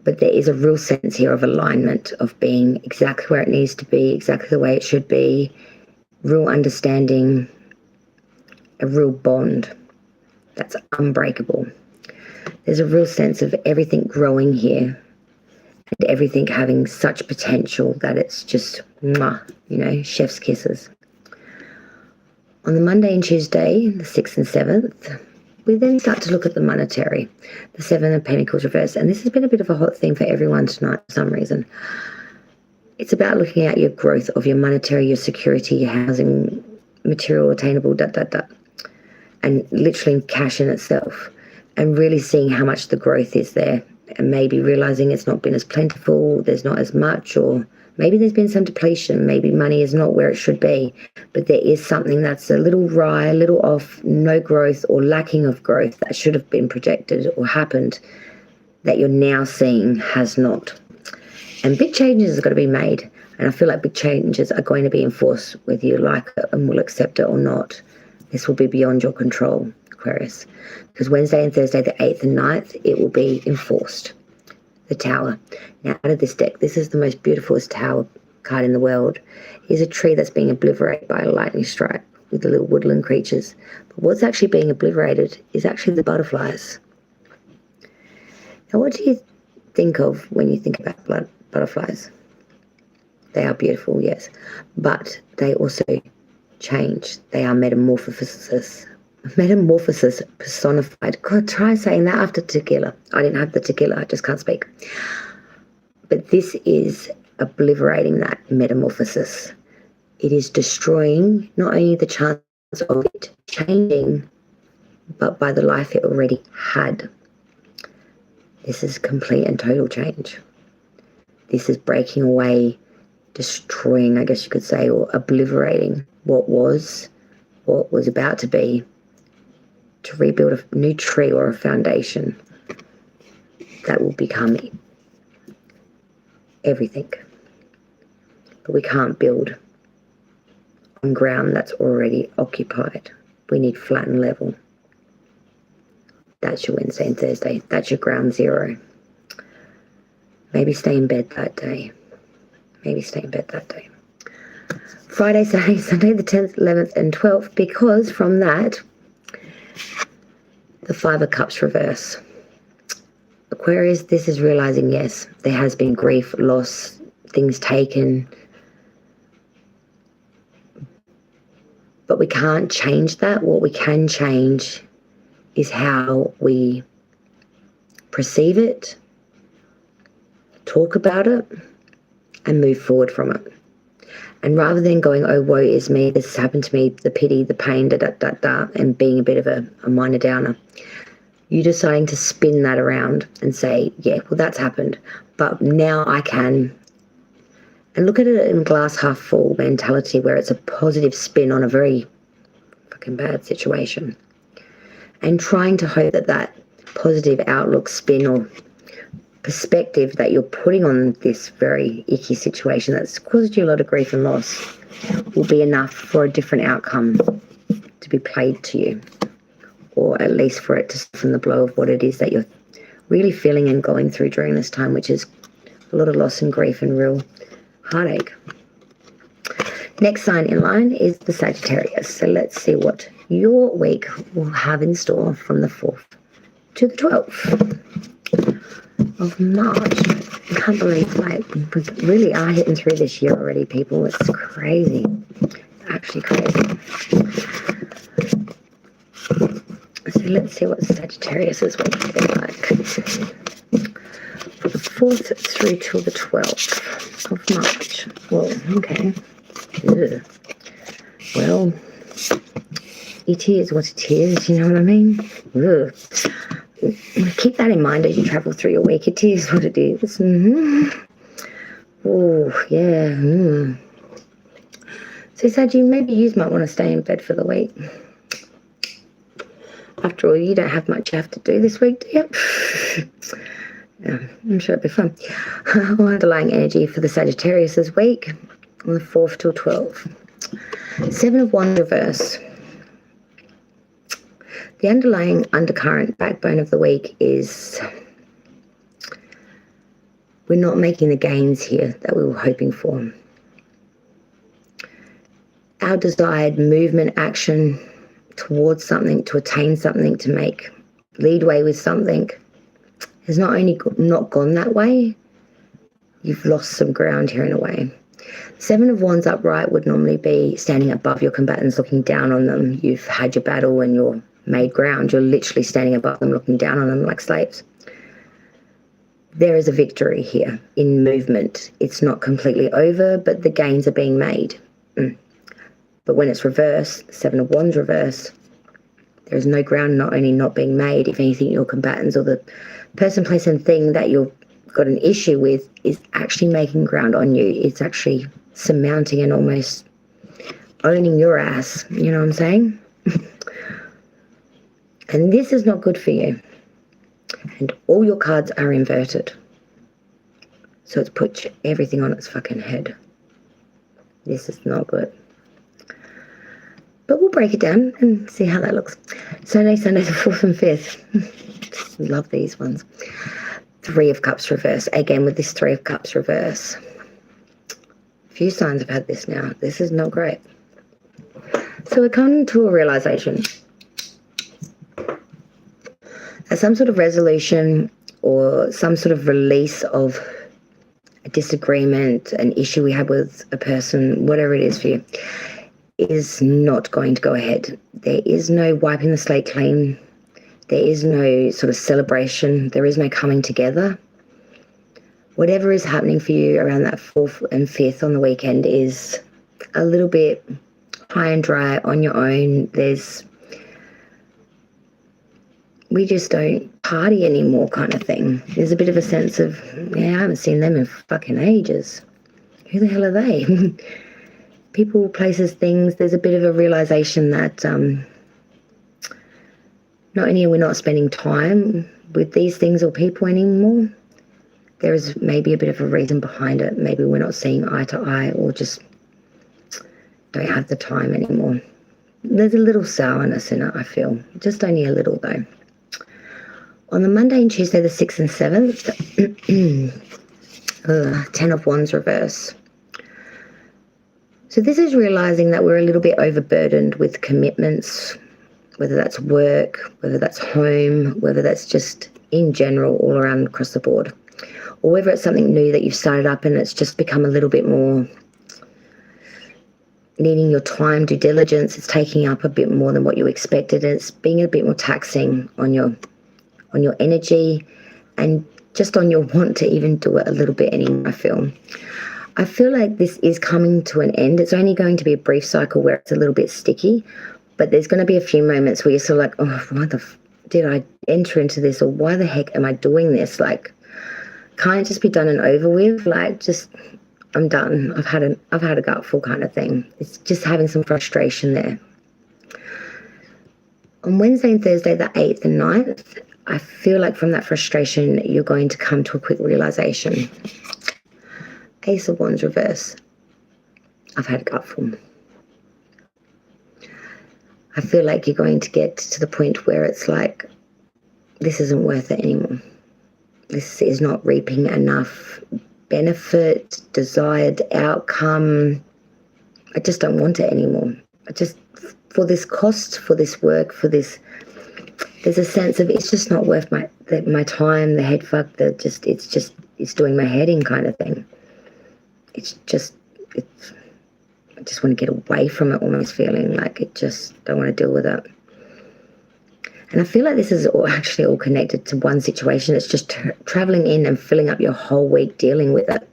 there is a real sense here of alignment, of being exactly where it needs to be, exactly the way it should be, real understanding, a real bond that's unbreakable. There's a real sense of everything growing here, and everything having such potential that it's just, mwah, chef's kisses. On the Monday and Tuesday, the 6th and 7th, we then start to look at the monetary, the 7 of Pentacles reverse. And this has been a bit of a hot thing for everyone tonight for some reason. It's about looking at your growth of your monetary, your security, your housing, material, attainable, and literally cash in itself, and really seeing how much the growth is there and maybe realizing it's not been as plentiful, there's not as much, or maybe there's been some depletion, maybe money is not where it should be, but there is something that's a little wry, a little off, no growth or lacking of growth that should have been projected or happened that you're now seeing has not. And big changes have got to be made. And I feel like big changes are going to be enforced whether you like it and will accept it or not. This will be beyond your control, Aquarius. Because Wednesday and Thursday, the 8th and 9th, it will be enforced. The Tower. Now, out of this deck, this is the most beautiful Tower card in the world. Here's a tree that's being obliterated by a lightning strike with the little woodland creatures. But what's actually being obliterated is actually the butterflies. Now, what do you think of when you think about butterflies? They are beautiful, yes, but they also change. They are metamorphosis personified. God, try saying that after tequila. I didn't have the tequila, I just can't speak. But this is obliterating that metamorphosis. It is destroying not only the chance of it changing, but by the life it already had. This is complete and total change. This is breaking away, destroying, I guess you could say, or obliterating what was about to be, to rebuild a new tree or a foundation that will become everything. But we can't build on ground that's already occupied. We need flat and level. That's your Wednesday and Thursday. That's your ground zero. Maybe stay in bed that day. Friday, Saturday, Sunday, the 10th, 11th and 12th, because from that, the 5 of Cups reverse. Aquarius, this is realizing, yes, there has been grief, loss, things taken, but we can't change that. What we can change is how we perceive it, talk about it, and move forward from it. And rather than going, oh, woe is me, this has happened to me, the pity, the pain, and being a bit of a minor downer, you deciding to spin that around and say, yeah, well, that's happened, but now I can, and look at it in glass half full mentality, where it's a positive spin on a very fucking bad situation, and trying to hope that that positive outlook, spin or perspective that you're putting on this very icky situation that's caused you a lot of grief and loss will be enough for a different outcome to be played to you, or at least for it to soften the blow of what it is that you're really feeling and going through during this time, which is a lot of loss and grief and real heartache. Next sign in line is the Sagittarius. So let's see what your week will have in store from the 4th to the 12th of March. I can't believe, like, we really are hitting through this year already, people. It's crazy. Actually crazy. So let's see what Sagittarius's week will be like. For the 4th through till the 12th of March. Well, okay. Ugh. Well, it is what it is, you know what I mean? Ugh. Keep that in mind as you travel through your week. It is what it is. Oh, yeah. So, Saggy, maybe you might want to stay in bed for the week. After all, you don't have much you have to do this week, do you? Yeah, I'm sure it'll be fun. Underlying energy for the Sagittarius this week on the 4th till 12th. 7 of Wands reverse. The underlying undercurrent backbone of the week is we're not making the gains here that we were hoping for. Our desired movement, action towards something, to attain something, to make leadway with something, has not only not gone that way, you've lost some ground here in a way. 7 of Wands upright would normally be standing above your combatants, looking down on them. You've had your battle and you're made ground. You're literally standing above them, looking down on them like slaves. There is a victory here in movement. It's not completely over, but the gains are being made. But when it's reversed, 7 of Wands reverse, There is no ground not only not being made, if anything, your combatants or the person, place and thing that you've got an issue with is actually making ground on you. It's actually surmounting and almost owning your ass. You know what I'm saying? And this is not good for you. And all your cards are inverted. So it's put everything on its fucking head. This is not good. But we'll break it down and see how that looks. Sunday the 4th and 5th. Love these ones. 3 of Cups reverse. Again, with this 3 of Cups reverse. A few signs have had this now. This is not great. So we're coming to a realization. Some sort of resolution or some sort of release of a disagreement, an issue we had with a person, whatever it is for you, is not going to go ahead. There is no wiping the slate clean. There is no sort of celebration. There is no coming together. Whatever is happening for you around that 4th and 5th on the weekend is a little bit high and dry on your own. We just don't party anymore kind of thing. There's a bit of a sense of, yeah, I haven't seen them in fucking ages. Who the hell are they? People, places, things. There's a bit of a realization that not only are we not spending time with these things or people anymore, there is maybe a bit of a reason behind it. Maybe we're not seeing eye to eye or just don't have the time anymore. There's a little sourness in it, I feel. Just only a little, though. On the Monday and Tuesday, the 6th and 7th, 10 of Wands reverse. So this is realizing that we're a little bit overburdened with commitments, whether that's work, whether that's home, whether that's just in general all around across the board, or whether it's something new that you've started up and it's just become a little bit more needing your time, due diligence. It's taking up a bit more than what you expected. And it's being a bit more taxing on your energy and just on your want to even do it a little bit anymore, I feel like this is coming to an end. It's only going to be a brief cycle where it's a little bit sticky, but there's going to be a few moments where you're sort of like, oh, why did I enter into this, or why the heck am I doing this? Like, can't it just be done and over with? Like, just, I'm done. I've had a gutful kind of thing. It's just having some frustration there. On Wednesday and Thursday, the 8th and 9th, I feel like from that frustration, you're going to come to a quick realization. Ace of Wands reverse. I've had a gutful. I feel like you're going to get to the point where it's like, this isn't worth it anymore. This is not reaping enough benefit, desired outcome. I just don't want it anymore. For this cost, for this work, for this, there's a sense of it's just not worth my time, the head fuck, it's doing my head in kind of thing. I just want to get away from it, almost feeling like it just don't want to deal with it. And I feel like this is actually all connected to one situation. It's just traveling in and filling up your whole week dealing with it.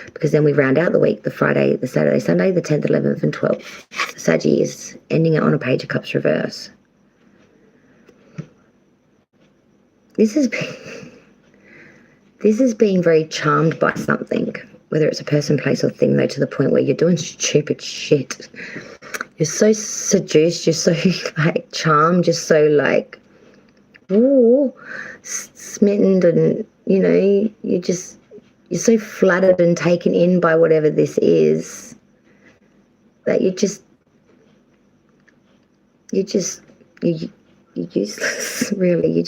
Because then we round out the week, the Friday, the Saturday, Sunday, the 10th, 11th and 12th. Saggy is ending it on a Page of Cups reverse. This is being very charmed by something, whether it's a person, place or thing, though, to the point where you're doing stupid shit. You're so seduced, you're so like charmed, you're so like, ooh, smitten, and you're so flattered and taken in by whatever this is that you're useless, really.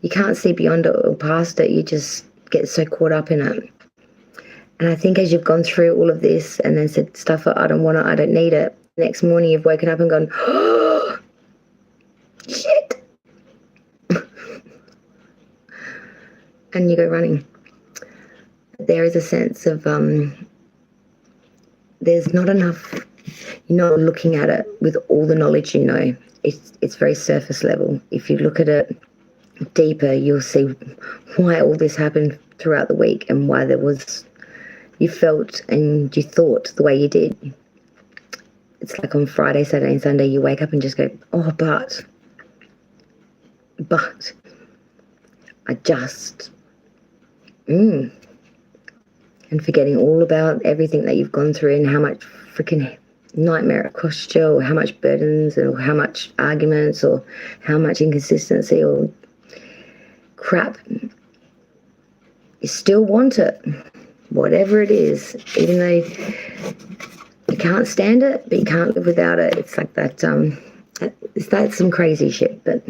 You can't see beyond it or past it. You just get so caught up in it. And I think as you've gone through all of this and then said stuff like, I don't want it, I don't need it, next morning you've woken up and gone, oh, shit. And you go running. There is a sense of there's not enough, you're not looking at it with all the knowledge you know. It's very surface level. If you look at it deeper, you'll see why all this happened throughout the week and why you felt and you thought the way you did. it's like on Friday, Saturday and Sunday, you wake up and just go, oh, but I just, and forgetting all about everything that you've gone through and how much freaking nightmare it cost you, or how much burdens, or how much arguments, or how much inconsistency or crap. You still want it, whatever it is, even though you can't stand it, but you can't live without it. It's like that, that's some crazy shit, but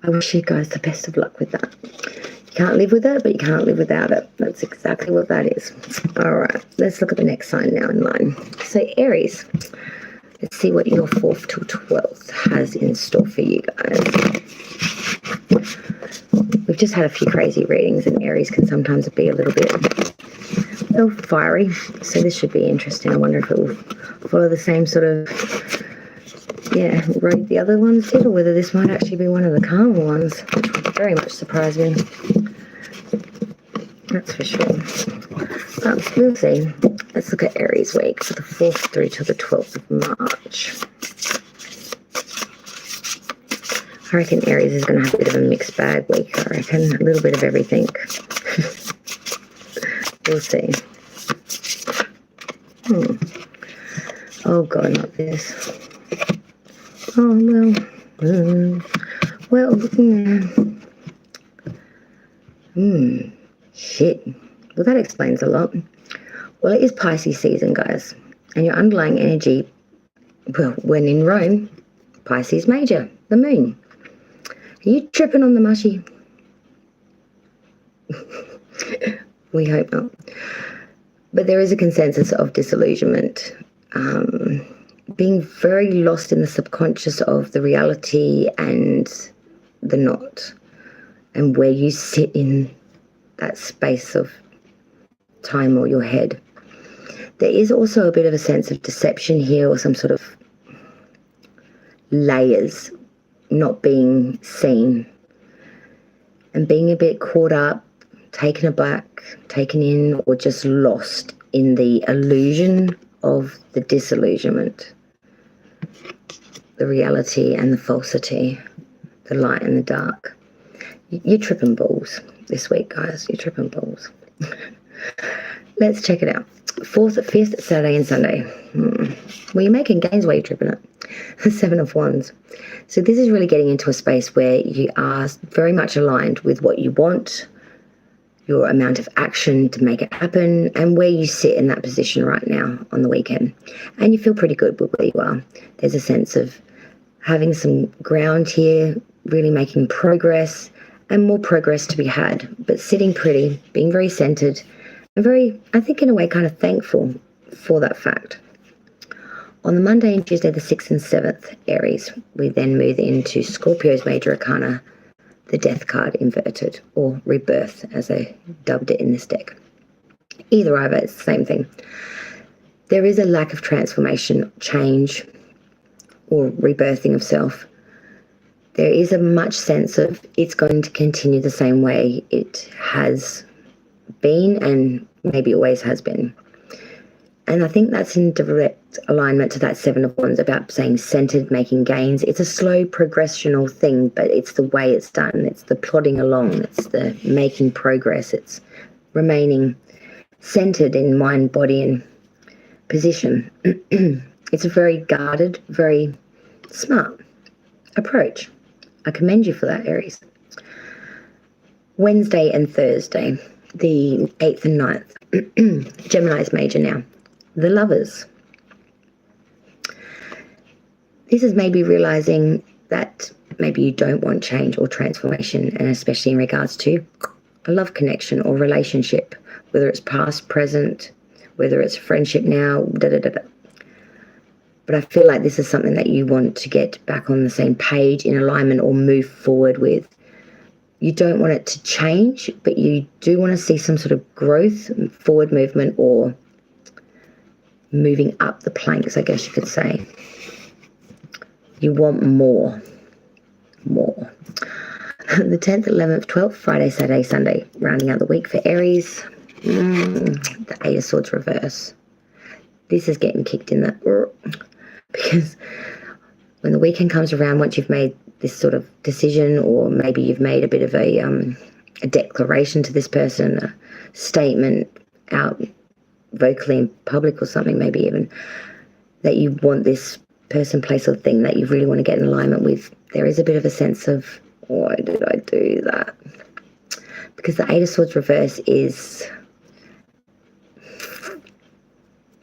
I wish you guys the best of luck with that. You can't live with it, but you can't live without it. That's exactly what that is. All right, let's look at the next sign now in line. So Aries, let's see what your 4th till 12th has in store for you guys. We've just had a few crazy readings, and Aries can sometimes be a little fiery, so this should be interesting. I wonder if it will follow the same sort of road the other ones did, or whether this might actually be one of the calmer ones, which would very much surprise me. That's for sure. We'll see. Let's look at Aries week for the 4th through to the 12th of March. I reckon Aries is going to have a bit of a mixed bag week. I reckon a little bit of everything. We'll see. Oh God, not this. Oh shit. Well, that explains a lot. Well, it is Pisces season, guys, and your underlying energy, well, when in Rome, Pisces major, the moon. Are you tripping on the mushy? We hope not. But there is a consensus of disillusionment, being very lost in the subconscious of the reality and the not, and where you sit in that space of time or your head. There is also a bit of a sense of deception here, or some sort of layers not being seen, and being a bit caught up, taken aback, taken in, or just lost in the illusion of the disillusionment, the reality and the falsity, the light and the dark. You're tripping balls this week, guys. You're tripping balls. Let's check it out. 4th, 5th, Saturday and Sunday. Well, you're making gains while you're tripping it. The 7 of Wands. So this is really getting into a space where you are very much aligned with what you want, your amount of action to make it happen, and where you sit in that position right now on the weekend. And you feel pretty good with where you are. There's a sense of having some ground here, really making progress, and more progress to be had, but sitting pretty, being very centered, and very, I think in a way, kind of thankful for that fact. On the Monday and Tuesday, the 6th and 7th, Aries, we then move into Scorpio's major arcana, the Death card inverted, or rebirth, as I dubbed it in this deck. Either, it's the same thing. There is a lack of transformation, change, or rebirthing of self. There is a much sense of it's going to continue the same way it has been, and maybe always has been. And I think that's in direct alignment to that 7 of Wands about saying centered, making gains. It's a slow progressional thing, but it's the way it's done. It's the plodding along. It's the making progress. It's remaining centered in mind, body, and position. It's a very guarded, very smart approach. I commend you for that, Aries. Wednesday and Thursday, the 8th and 9th. Gemini's major now. The Lovers. This is maybe realizing that maybe you don't want change or transformation, and especially in regards to a love connection or relationship, whether it's past, present, whether it's friendship now, But I feel like this is something that you want to get back on the same page, in alignment, or move forward with. You don't want it to change, but you do want to see some sort of growth, forward movement, or moving up the planks, I guess you could say. You want more. The 10th, 11th, 12th, Friday, Saturday, Sunday, rounding out the week for Aries. The 8 of Swords reverse. This is getting kicked in the Because when the weekend comes around, once you've made this sort of decision, or maybe you've made a bit of a declaration to this person, a statement out vocally in public or something, maybe even, that you want this person, place or thing that you really want to get in alignment with, there is a bit of a sense of, why did I do that? Because the Eight of Swords reverse is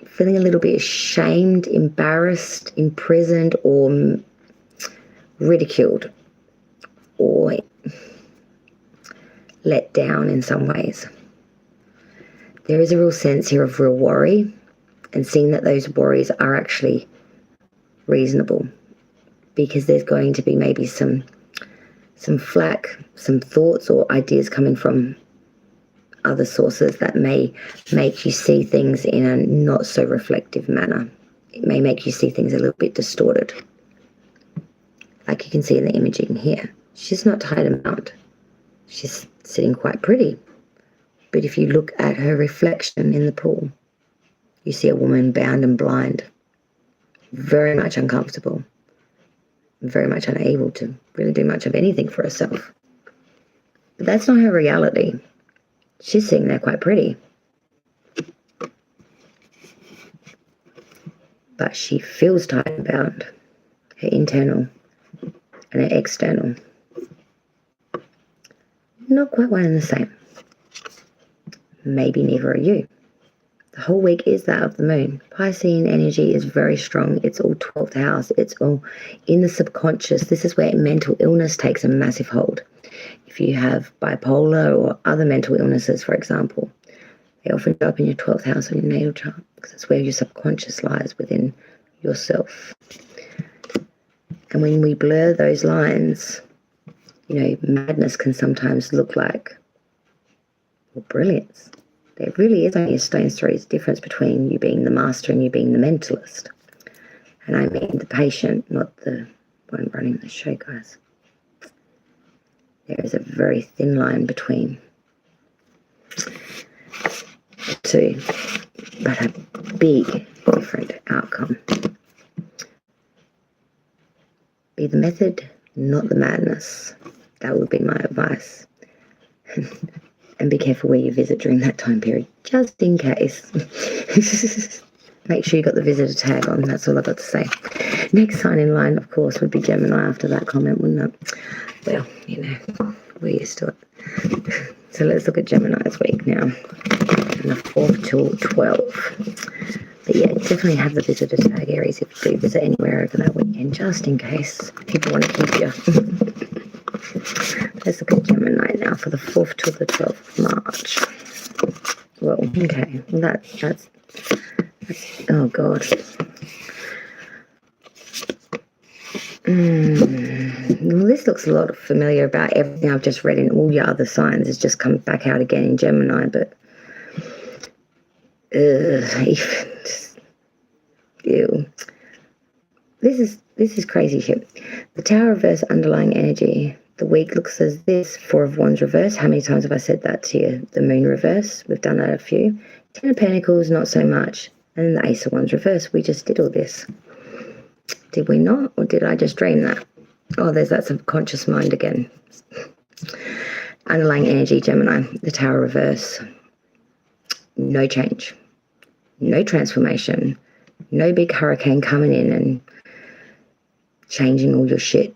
feeling a little bit ashamed, embarrassed, imprisoned, or ridiculed, or let down in some ways. There is a real sense here of real worry, and seeing that those worries are actually reasonable, because there's going to be maybe some flack, some thoughts or ideas coming from other sources that may make you see things in a not so reflective manner. It may make you see things a little bit distorted. Like you can see in the imaging here. She's not tied and bound. She's sitting quite pretty. But if you look at her reflection in the pool, you see a woman bound and blind, very much uncomfortable, very much unable to really do much of anything for herself. But that's not her reality. She's sitting there quite pretty. But she feels tied and bound, her internal and her external. Not quite one and the same. Maybe neither are you. The whole week is that of the moon. Piscean energy is very strong. It's all 12th house. It's all in the subconscious. This is where mental illness takes a massive hold. If you have bipolar or other mental illnesses, for example, they often show up in your 12th house on your natal chart, because it's where your subconscious lies within yourself. And when we blur those lines, madness can sometimes look like, well, brilliance. There really is only a stone's throw difference between you being the master and you being the mentalist. And I mean the patient, not the one running the show, guys. There is a very thin line between the two, but a big different outcome. Be the method, not the madness. That would be my advice. And be careful where you visit during that time period, just in case. Make sure you got the visitor tag on. That's all I've got to say. Next sign in line, of course, would be Gemini after that comment, wouldn't it? Well, we're used to it. So let's look at Gemini's week now. And the 4th till 12. But yeah, definitely have the visitor tag, Aries, if you do visit anywhere over that weekend, just in case people want to keep you. Let's look at Gemini now for the 4th till the 12th of March. Well, okay. Well, that's oh God. Well, this looks a lot familiar about everything I've just read in all your other signs. It's just come back out again in Gemini, but ew. This is crazy shit. The Tower reverse underlying energy. The week looks as this. 4 of Wands reverse. How many times have I said that to you? The Moon reverse. We've done that a few. 10 of Pentacles, not so much. And then the Ace of Wands reverse. We just did all this. Did we not? Or did I just dream that? Oh, there's that subconscious mind again. Underlying energy, Gemini. The Tower reverse. No change. No transformation. No big hurricane coming in and changing all your shit.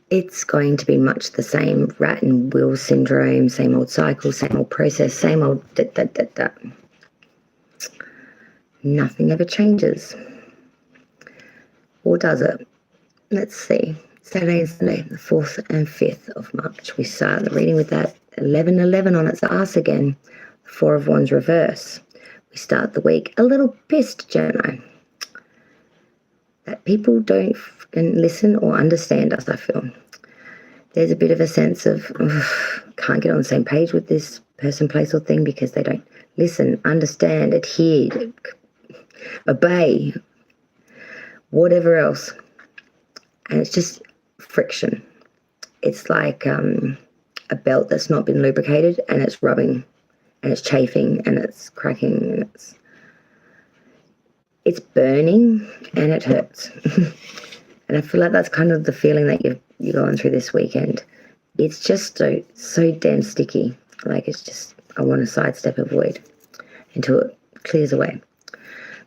It's going to be much the same rat and wheel syndrome, same old cycle, same old process, same old da. Nothing ever changes. Or does it? Let's see. Saturday and Sunday, the 4th and 5th of March. We start the reading with that 11-11 on its ass again. 4 of Wands reverse. We start the week a little pissed, Gemini. That people don't listen or understand us, I feel. There's a bit of a sense of, can't get on the same page with this person, place or thing because they don't listen, understand, adhere, obey, whatever else. And it's just friction. It's like a belt that's not been lubricated and it's rubbing and it's chafing and it's cracking and it's burning and it hurts. And I feel like that's kind of the feeling that you're going through this weekend. It's just so damn sticky. Like, it's just, I want to sidestep, avoid until it clears away.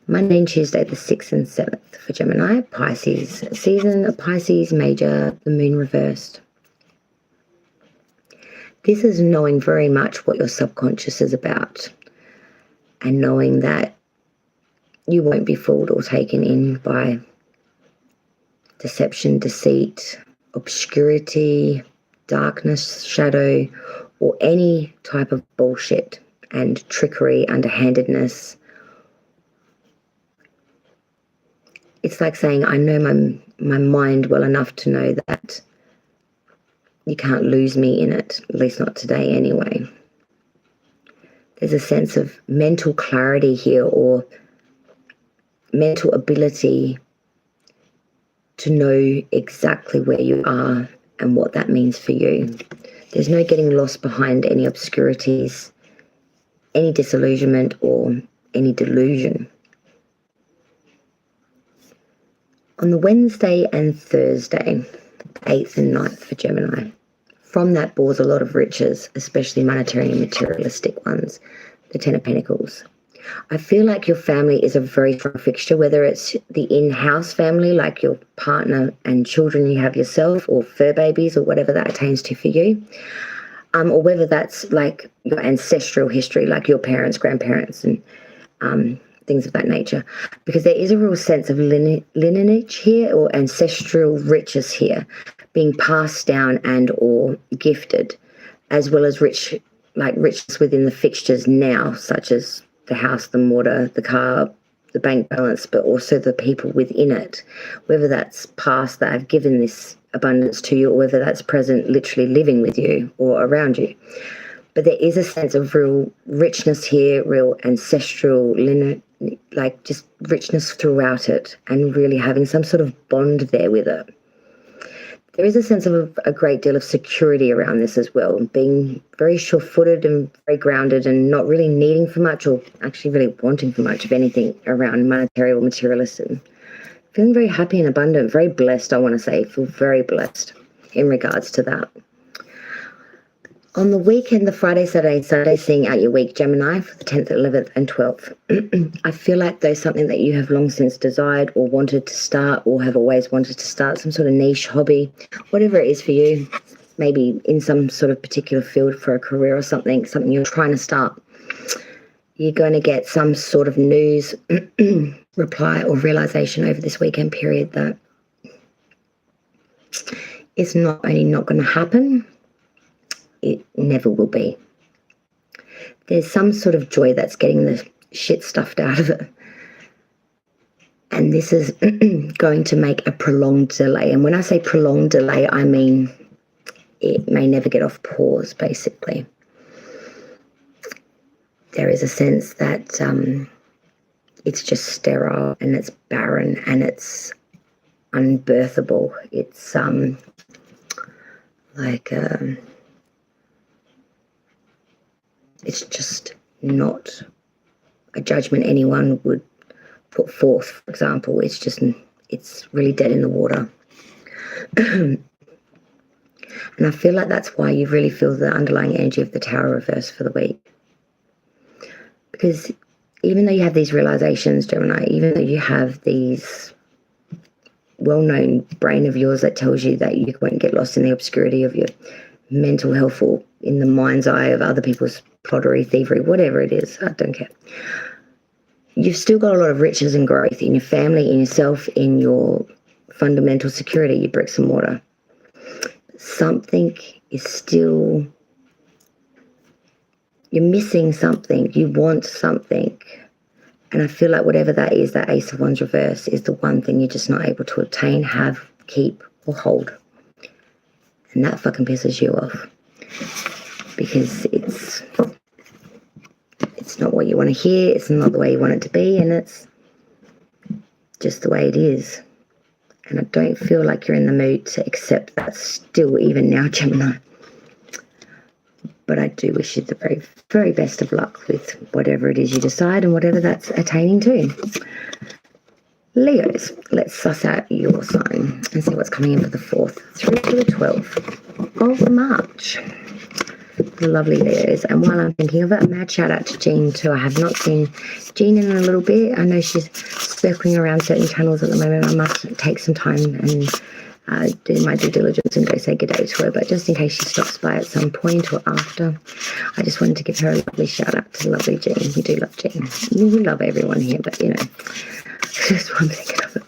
Monday and Tuesday, the 6th and 7th for Gemini, Pisces season, a Pisces major, the moon reversed. This is knowing very much what your subconscious is about and knowing that you won't be fooled or taken in by deception, deceit, obscurity, darkness, shadow, or any type of bullshit and trickery, underhandedness. It's like saying, I know my mind well enough to know that you can't lose me in it, at least not today anyway. There's a sense of mental clarity here, or mental ability to know exactly where you are and what that means for you. There's no getting lost behind any obscurities, any disillusionment, or any delusion. On the Wednesday and Thursday, 8th and 9th for Gemini, from that bores a lot of riches, especially monetary and materialistic ones, the Ten of Pentacles. I feel like your family is a very strong fixture, whether it's the in-house family, like your partner and children you have yourself, or fur babies, or whatever that attains to for you, or whether that's like your ancestral history, like your parents, grandparents, and things of that nature, because there is a real sense of lineage here, or ancestral riches here, being passed down and or gifted, as well as richness within the fixtures now, such as the house, the mortar, the car, the bank balance, but also the people within it, whether that's past that have given this abundance to you, or whether that's present, literally living with you or around you. But there is a sense of real richness here, real ancestral, like just richness throughout it, and really having some sort of bond there with it. There is a sense of a great deal of security around this as well, being very sure-footed and very grounded and not really needing for much, or actually really wanting for much of anything around monetary or materialism. Feeling very happy and abundant, very blessed, I want to say. Feel very blessed in regards to that. On the weekend, the Friday, Saturday, Sunday, seeing out your week, Gemini, for the 10th, 11th and 12th. I feel like there's something that you have long since desired or wanted to start, or have always wanted to start, some sort of niche hobby, whatever it is for you, maybe in some sort of particular field for a career or something you're trying to start. You're going to get some sort of news, reply or realization over this weekend period that it's not only not going to happen, it never will be. There's some sort of joy that's getting the shit stuffed out of it. And this is going to make a prolonged delay. And when I say prolonged delay, I mean it may never get off pause, basically. There is a sense that it's just sterile and it's barren and it's unbirthable. It's it's just not a judgment anyone would put forth, for example. It's really dead in the water. And I feel like that's why you really feel the underlying energy of the Tower reverse for the week. Because even though you have these realizations, Gemini, even though you have these well-known brain of yours that tells you that you won't get lost in the obscurity of your mental health or in the mind's eye of other people's plottery, thievery, whatever it is, I don't care. You've still got a lot of riches and growth in your family, in yourself, in your fundamental security, your bricks and mortar. Something is still, you're missing something, you want something. And I feel like whatever that is, that Ace of Wands reverse, is the one thing you're just not able to obtain, have, keep, or hold. And that fucking pisses you off. Because it's not what you want to hear, it's not the way you want it to be, and it's just the way it is. And I don't feel like you're in the mood to accept that still, even now, Gemini. But I do wish you the very, very best of luck with whatever it is you decide and whatever that's attaining to. Leos, let's suss out your sign and see what's coming in for the 4th through to the 12th of March. The lovely Leos. And while I'm thinking of it, a mad shout out to Jean too. I have not seen Jean in a little bit. I know she's circling around certain channels at the moment. I must take some time and do my due diligence and go say good day to her. But just in case she stops by at some point or after, I just wanted to give her a lovely shout out to lovely Jean. We do love Jean. We love everyone here, but you know, just what I'm thinking of it.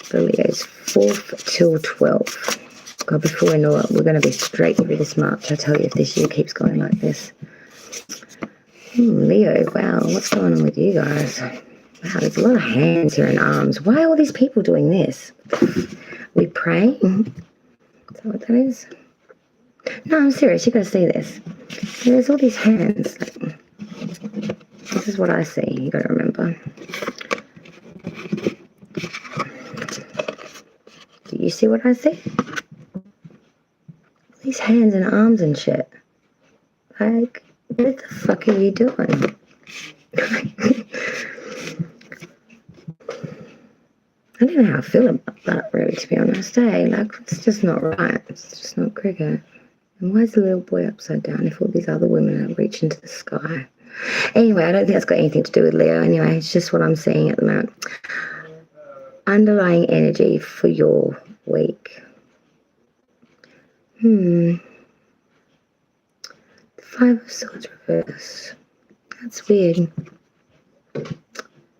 The Leos, 4th till 12th. God, before we know it, we're going to be straight through this March. I tell you, if this year keeps going like this. Leo, wow, what's going on with you guys? Wow, there's a lot of hands here and arms. Why are all these people doing this? We pray? Is that what that is? No, I'm serious. You've got to see this. There's all these hands. This is what I see. You've got to remember. Do you see what I see? These hands and arms and shit. Like, what the fuck are you doing? I don't know how I feel about that, really, to be honest. Like, it's just not right. It's just not cricket. And why is the little boy upside down if all these other women are reaching to the sky? Anyway, I don't think that's got anything to do with Leo. Anyway, it's just what I'm seeing at the moment. Underlying energy for your week. The 5 of Swords reverse. That's weird.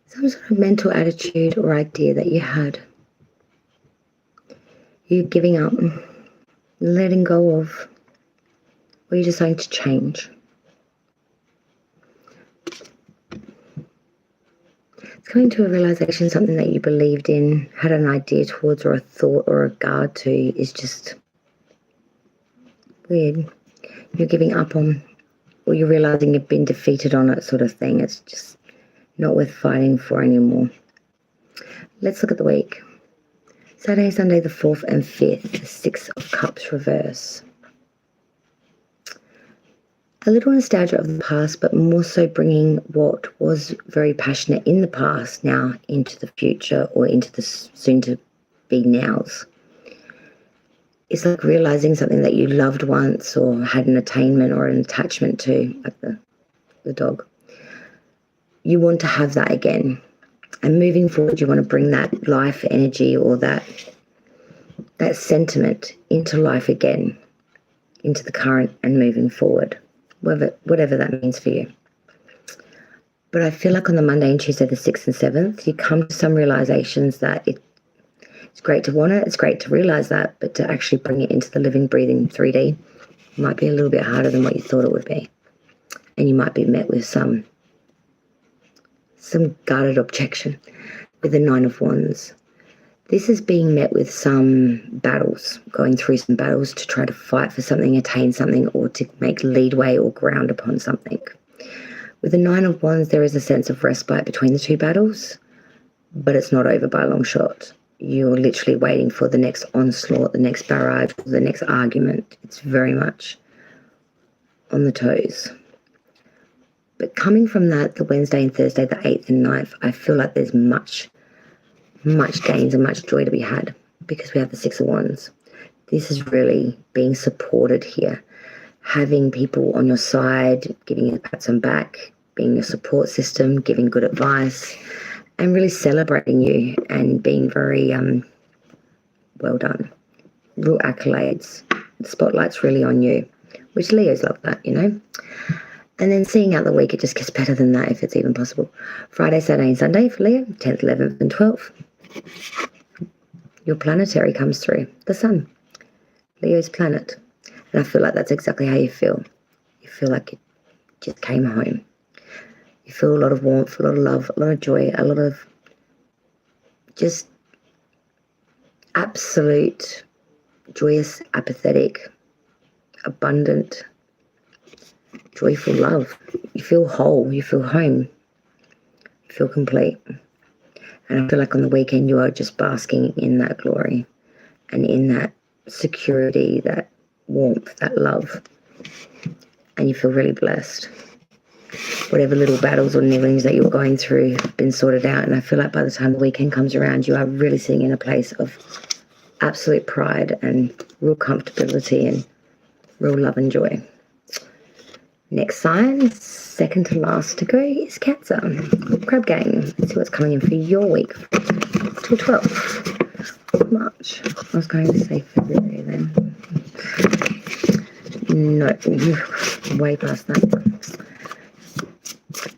Some sort of mental attitude or idea that you had. You're giving up, letting go of, or you're deciding to change. It's coming to a realization, something that you believed in, had an idea towards, or a thought or a regard to, is just weird. You're giving up on, or you're realizing you've been defeated on it, sort of thing. It's just not worth fighting for anymore. Let's look at the week. Saturday, Sunday, the 4th and 5th, the 6 of Cups reverse. A little nostalgia of the past, but more so bringing what was very passionate in the past now into the future or into the soon-to-be nows. It's like realizing something that you loved once or had an attainment or an attachment to, like the dog. You want to have that again. And moving forward, you want to bring that life energy or that sentiment into life again, into the current and moving forward, whatever that means for you. But I feel like on the Monday and Tuesday, the 6th and 7th, you come to some realizations that it's great to want it, it's great to realize that, but to actually bring it into the living, breathing 3D might be a little bit harder than what you thought it would be. And you might be met with some guarded objection with the 9 of Wands. This is being met with some battles, going through some battles to try to fight for something, attain something, or to make leadway or ground upon something. With the 9 of Wands, there is a sense of respite between the two battles, but it's not over by a long shot. You're literally waiting for the next onslaught, the next barrage, the next argument. It's very much on the toes. But coming from that, the Wednesday and Thursday, the 8th and 9th, I feel like there's much gains and much joy to be had because we have the 6 of Wands. This is really being supported here. Having people on your side, giving you pats on back, being your support system, giving good advice, and really celebrating you and being very well done. Real accolades. The spotlight's really on you, which Leos love that, you know. And then seeing out the week, it just gets better than that if it's even possible. Friday, Saturday and Sunday for Leo, 10th, 11th and 12th. Your planetary comes through, the sun, Leo's planet. And I feel like that's exactly how you feel. You feel like you just came home. You feel a lot of warmth, a lot of love, a lot of joy, a lot of just absolute, joyous, apathetic, abundant, joyful love. You feel whole, you feel home, you feel complete. And I feel like on the weekend you are just basking in that glory and in that security, that warmth, that love. And you feel really blessed. whatever little battles or nibblings that you're going through have been sorted out. And I feel like by the time the weekend comes around, you are really sitting in a place of absolute pride and real comfortability and real love and joy. Next sign, second to last to go, is Cancer. Crab Gang. Let's see what's coming in for your week till 12th of March. I was going to say February then. No, way past that.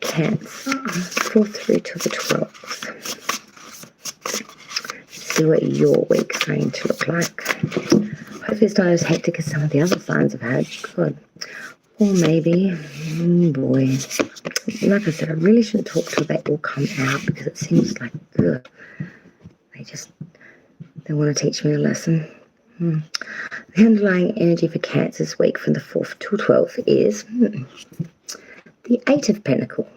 Cancer, 4th through to the 12th. See what your week's going to look like. Hopefully it's not as hectic as some of the other signs I've had. God. Or maybe, boy, like I said, I really shouldn't talk till they all come out because it seems like, ugh, they want to teach me a lesson. The underlying energy for Cancer this week from the 4th to 12th is the 8 of Pentacles.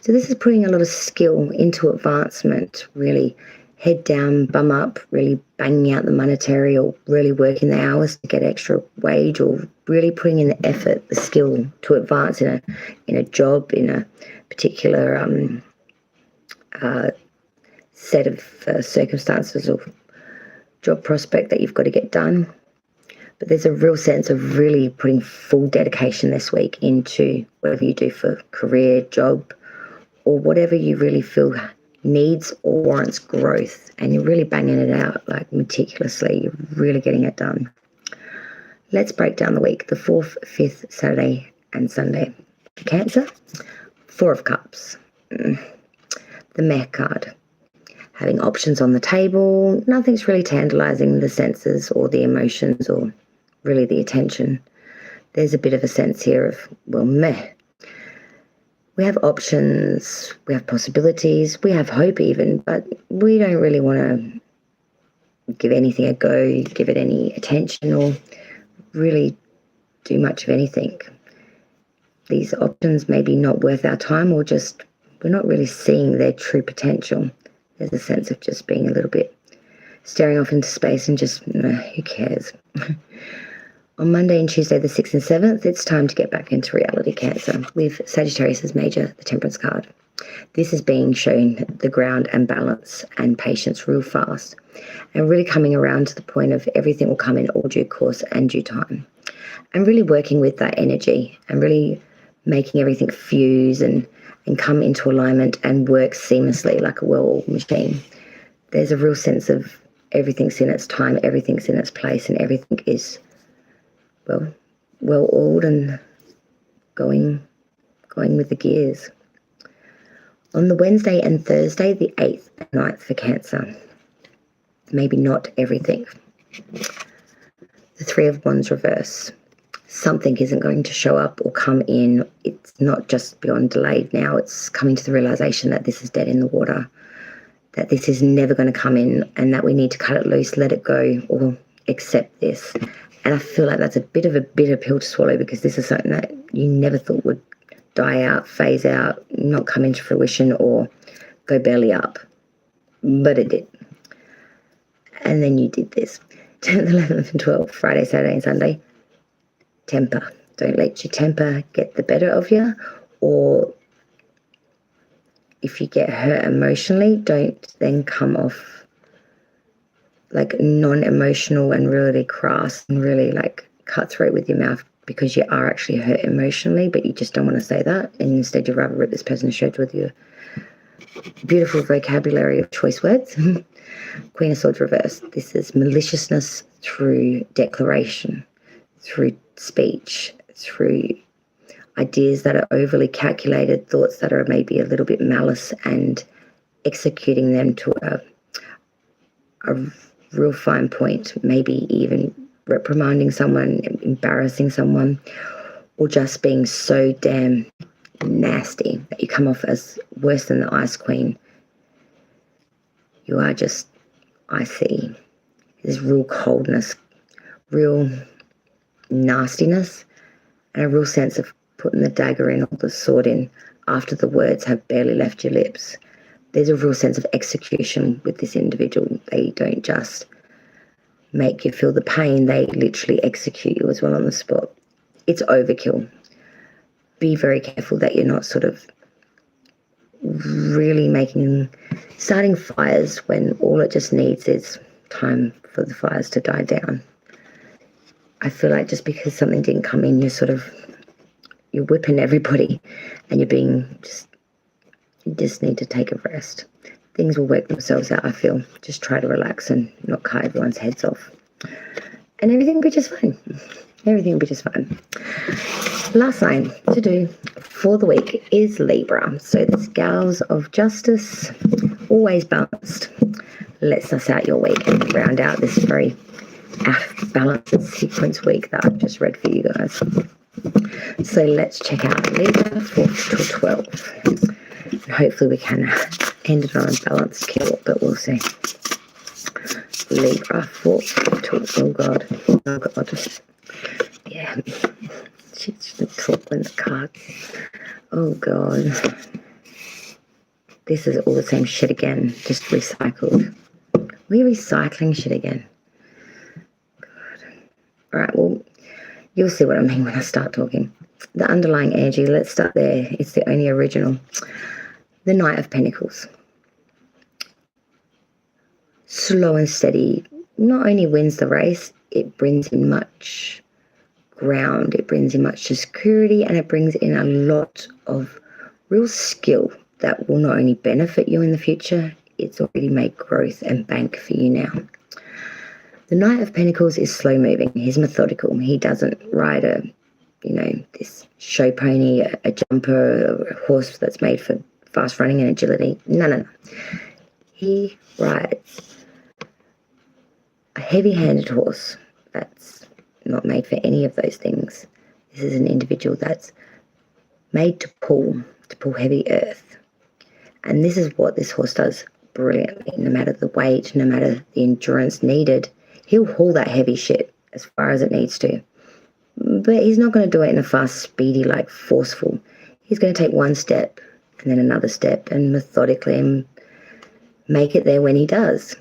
So this is putting a lot of skill into advancement, really head down, bum up, really banging out the monetary or really working the hours to get extra wage or really putting in the effort, the skill to advance in a job, in a particular set of circumstances or job prospect that you've got to get done. But there's a real sense of really putting full dedication this week into whatever you do for career, job, or whatever you really feel needs or warrants growth, and you're really banging it out like meticulously. You're really getting it done. Let's break down the week. The 4th, 5th, Saturday and Sunday. Cancer, 4 of Cups. The Meh card. Having options on the table. Nothing's really tantalizing the senses or the emotions or really the attention. There's a bit of a sense here of, well, meh. We have options, we have possibilities, we have hope even, but we don't really want to give anything a go, give it any attention or really do much of anything. These options may be not worth our time or just we're not really seeing their true potential. There's a sense of just being a little bit staring off into space and just, who cares? On Monday and Tuesday, the 6th and 7th, it's time to get back into reality, Cancer, with Sagittarius as major, the Temperance card. This is being shown the ground and balance and patience real fast and really coming around to the point of everything will come in all due course and due time. And really working with that energy and really making everything fuse and come into alignment and work seamlessly like a well-oiled machine. There's a real sense of everything's in its time, everything's in its place, and everything is well-oiled and going with the gears. On the Wednesday and Thursday, the 8th and 9th for Cancer, maybe not everything. The 3 of Wands reverse. Something isn't going to show up or come in. It's not just beyond delayed now. It's coming to the realization that this is dead in the water, that this is never going to come in and that we need to cut it loose, let it go, or accept this. And I feel like that's a bit of a bitter pill to swallow because this is something that you never thought would die out, phase out, not come into fruition or go belly up. But it did. And then you did this. 10th, 11th and 12th, Friday, Saturday and Sunday. Temper. Don't let your temper get the better of you. Or if you get hurt emotionally, don't then come off like non-emotional and really crass and really like cutthroat with your mouth because you are actually hurt emotionally, but you just don't want to say that. And instead you'd rather rip this person to shreds with your beautiful vocabulary of choice words. Queen of Swords reverse. This is maliciousness through declaration, through speech, through ideas that are overly calculated, thoughts that are maybe a little bit malice, and executing them to a real fine point, maybe even reprimanding someone, embarrassing someone, or just being so damn nasty that you come off as worse than the Ice Queen. You are just icy. There's real coldness, real nastiness, and a real sense of putting the dagger in or the sword in after the words have barely left your lips. There's a real sense of execution with this individual. They don't just make you feel the pain, they literally execute you as well on the spot. It's overkill. be very careful that you're not sort of really starting fires when all it just needs is time for the fires to die down. I feel like just because something didn't come in, you're whipping everybody and you just need to take a rest. Things will work themselves out, I feel. Just try to relax and not cut everyone's heads off. And everything will be just fine. Everything will be just fine. Last sign to do for the week is Libra. So the scales of justice, always balanced. Let's suss out your week and round out this very out of balance and sequence week that I've just read for you guys. So let's check out Libra 4th to 12th. And hopefully we can end it on a balanced kill, but we'll see. Libra 4th to, oh God. Yeah. She's the top in the cards. Oh God. This is all the same shit again, just recycled. We're recycling shit again. God. All right, well, you'll see what I mean when I start talking. The underlying energy, let's start there. It's the only original. The Knight of Pentacles. Slow and steady. Not only wins the race, it brings in much ground, it brings in much security, and it brings in a lot of real skill that will not only benefit you in the future, it's already made growth and bank for you now. The Knight of Pentacles is slow moving. He's methodical. He doesn't ride this show pony, a jumper, a horse that's made for fast running and agility. No. He rides a heavy-handed horse that's not made for any of those things. This is an individual that's made to pull heavy earth. And this is what this horse does brilliantly. No matter the weight, no matter the endurance needed, he'll haul that heavy shit as far as it needs to. But he's not going to do it in a fast, speedy, forceful. He's going to take one step and then another step and methodically and make it there when he does.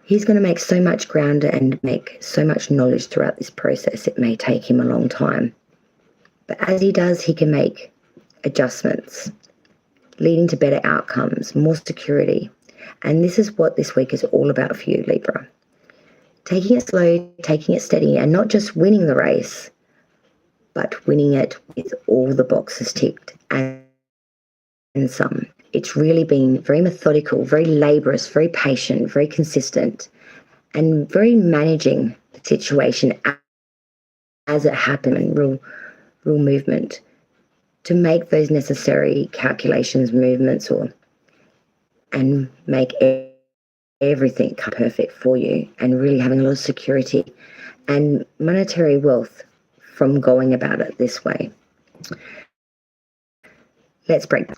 He's going to make so much ground and make so much knowledge throughout this process. It may take him a long time. But as he does, he can make adjustments, leading to better outcomes, more security. And this is what this week is all about for you, Libra. Taking it slow, taking it steady, and not just winning the race, but winning it with all the boxes ticked and some. It's really been very methodical, very laborious, very patient, very consistent, and very managing the situation as it happened, and real movement to make those necessary calculations, movements, and make everything perfect for you, and really having a lot of security and monetary wealth from going about it this way. Let's break.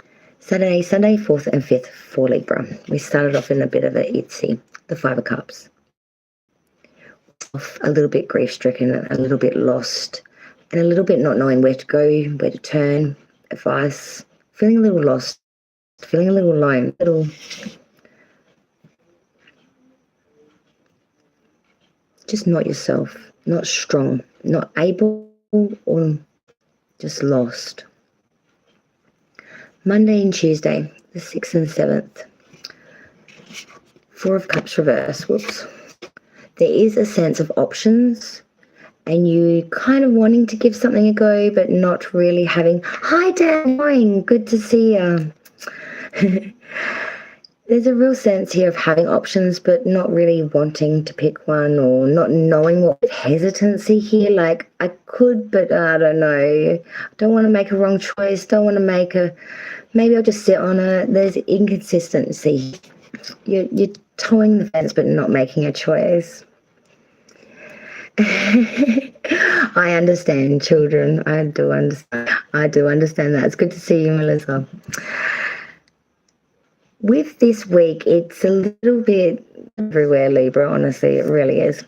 Saturday, Sunday, 4th and 5th for Libra. We started off in a bit of a itsy, the 5 of Cups. A little bit grief-stricken, a little bit lost, and a little bit not knowing where to go, where to turn, advice, feeling a little lost, feeling a little alone, just not yourself, not strong, not able, or just lost. Monday and Tuesday, the 6th and 7th. 4 of Cups reverse, whoops. There is a sense of options and you kind of wanting to give something a go, but not really having, hi Dan, morning, good to see you. There's a real sense here of having options, but not really wanting to pick one, or not knowing what hesitancy here. Like, I could, but I don't know. Don't want to make a wrong choice. Don't want to maybe I'll just sit on it. There's inconsistency. You're towing the fence, but not making a choice. I understand, children. I do understand that. It's good to see you, Melissa. With this week, it's a little bit everywhere, Libra, honestly, it really is.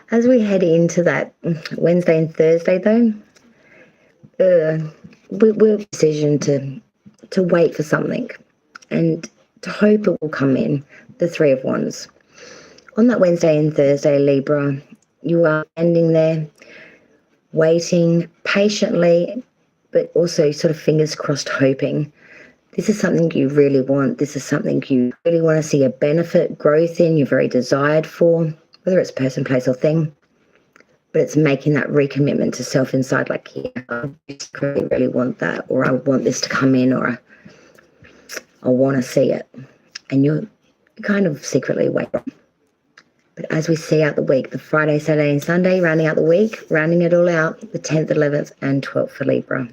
As we head into that Wednesday and Thursday, though, we're decision to wait for something and to hope it will come in, the 3 of Wands. On that Wednesday and Thursday, Libra, you are ending there waiting patiently, but also sort of fingers crossed hoping. This is something you really want. This is something you really want to see a benefit, growth in, you're very desired for, whether it's person, place or thing. But it's making that recommitment to self inside, like, yeah, I really, really want that, or I want this to come in, or I want to see it. And you're kind of secretly waiting. But as we see out the week, the Friday, Saturday and Sunday, rounding out the week, rounding it all out, the 10th, 11th and 12th for Libra.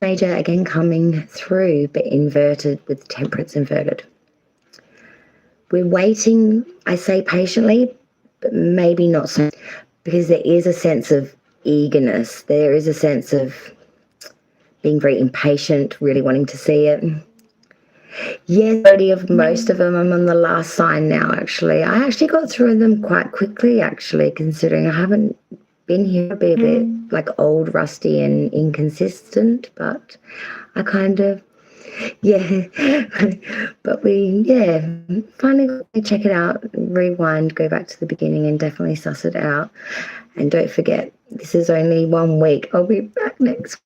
Major again coming through, but inverted with temperance inverted. We're waiting, I say patiently, but maybe not so, because there is a sense of eagerness. There is a sense of being very impatient, really wanting to see it. Yes, already of most of them. I'm on the last sign now, actually. I actually got through them quite quickly, actually, considering I haven't been here a bit like old, rusty and inconsistent, but I kind of, yeah. But finally check it out, rewind, go back to the beginning and definitely suss it out. And don't forget, this is only 1 week. I'll be back next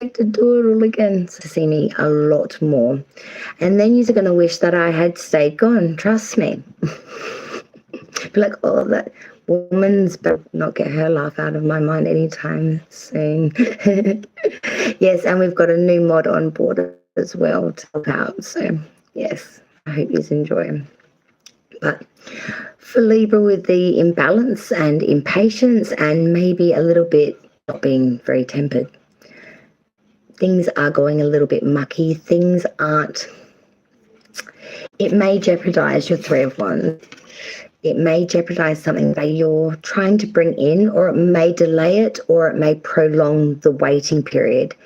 week to do it all again, to see me a lot more. And then you're going to wish that I had stayed gone, trust me. Be like, oh, that woman's better not get her laugh out of my mind anytime soon. Yes, and we've got a new mod on board as well to help out. So, yes, I hope you enjoy. But for Libra, with the imbalance and impatience and maybe a little bit not being very tempered, things are going a little bit mucky. Things aren't. It may jeopardize your Three of Wands. It may jeopardize something that you're trying to bring in, or it may delay it, or it may prolong the waiting period.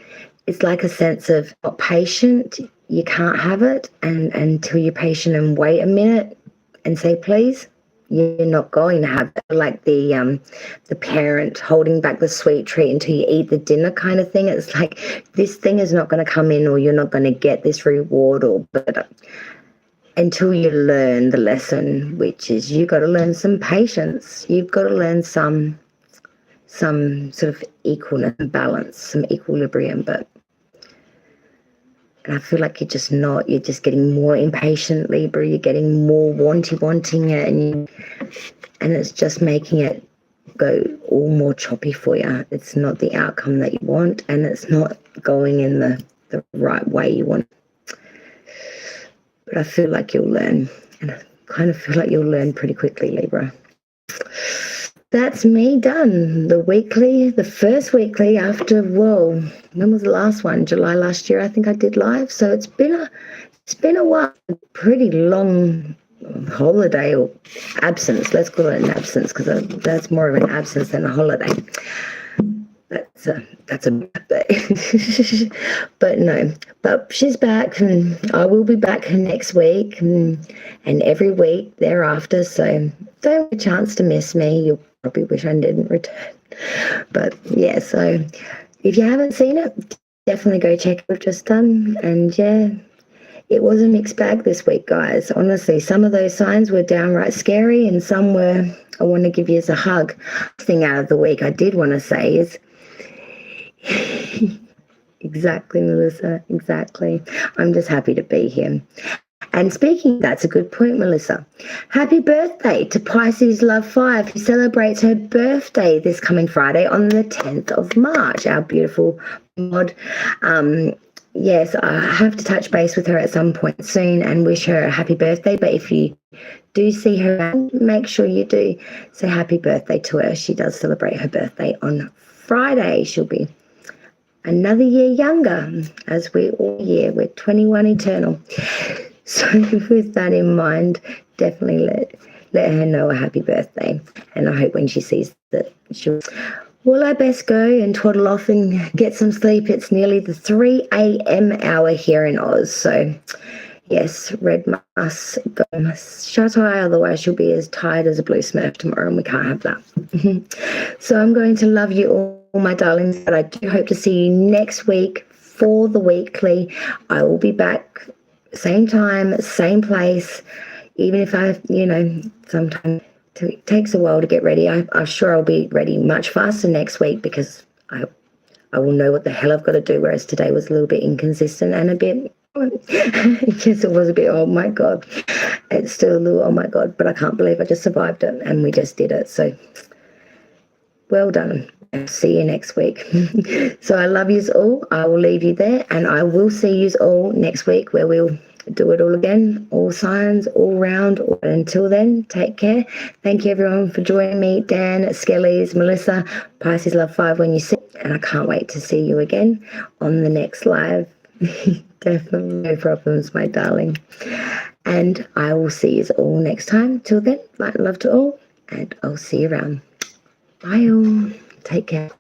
It's like a sense of not patient, you can't have it, and until you're patient and wait a minute and say please, you're not going to have it. Like the parent holding back the sweet treat until you eat the dinner kind of thing. It's like, this thing is not going to come in, or you're not going to get this reward, or but until you learn the lesson, which is you've got to learn some patience. You've got to learn some sort of equalness and balance, some equilibrium. But and I feel like you're just getting more impatient, Libra. You're getting more wanting it, and it's just making it go all more choppy for you. It's not the outcome that you want, and it's not going in the right way you want. But I feel like you'll learn, and I kind of feel like you'll learn pretty quickly, Libra. That's me done. The first weekly after, when was the last one? July last year, I think I did live. So it's been a while, a pretty long holiday or absence. Let's call it an absence, because that's more of an absence than a holiday. That's a bad day. But no, but she's back, and I will be back next week and every week thereafter. So don't have a chance to miss me. You'll probably wish I didn't return. But yeah, so if you haven't seen it, definitely go check what we've just done. And yeah, it was a mixed bag this week, guys. Honestly, some of those signs were downright scary, and some were, I want to give you as a hug. Thing out of the week I did want to say is, exactly, Melissa, exactly. I'm just happy to be here. And speaking, that's a good point, Melissa. Happy birthday to Pisces Love 5, who celebrates her birthday this coming Friday on the 10th of March, our beautiful mod. Yes, I have to touch base with her at some point soon and wish her a happy birthday. But if you do see her, make sure you do say happy birthday to her. She does celebrate her birthday on Friday. She'll be another year younger, as we all year. We're 21 eternal. So with that in mind, definitely let her know a happy birthday. And I hope when she sees that, she'll... Well, I best go and twaddle off and get some sleep. It's nearly the 3 a.m. hour here in Oz. So, yes, Red must go, must shut eye, otherwise she'll be as tired as a blue smurf tomorrow, and we can't have that. So I'm going to love you all, my darlings, but I do hope to see you next week for the weekly. I will be back same time, same place, even if I, sometimes It takes a while to get ready. I'm sure I'll be ready much faster next week because I will know what the hell I've got to do, whereas today was a little bit inconsistent and a bit, yes, it was a bit, oh my God. It's still a little, oh my God, but I can't believe I just survived it and we just did it. So well done. I'll see you next week. So I love yous all. I will leave you there and I will see yous all next week where we'll do it all again, all signs, all round. Until then, take care. Thank you everyone for joining me. Dan, Skellies, Melissa, Pisces Love 5 when you see, and I can't wait to see you again on the next live. Definitely no problems, my darling. And I will see you all next time. Till then, light and love to all, and I'll see you around. Bye all. Take care.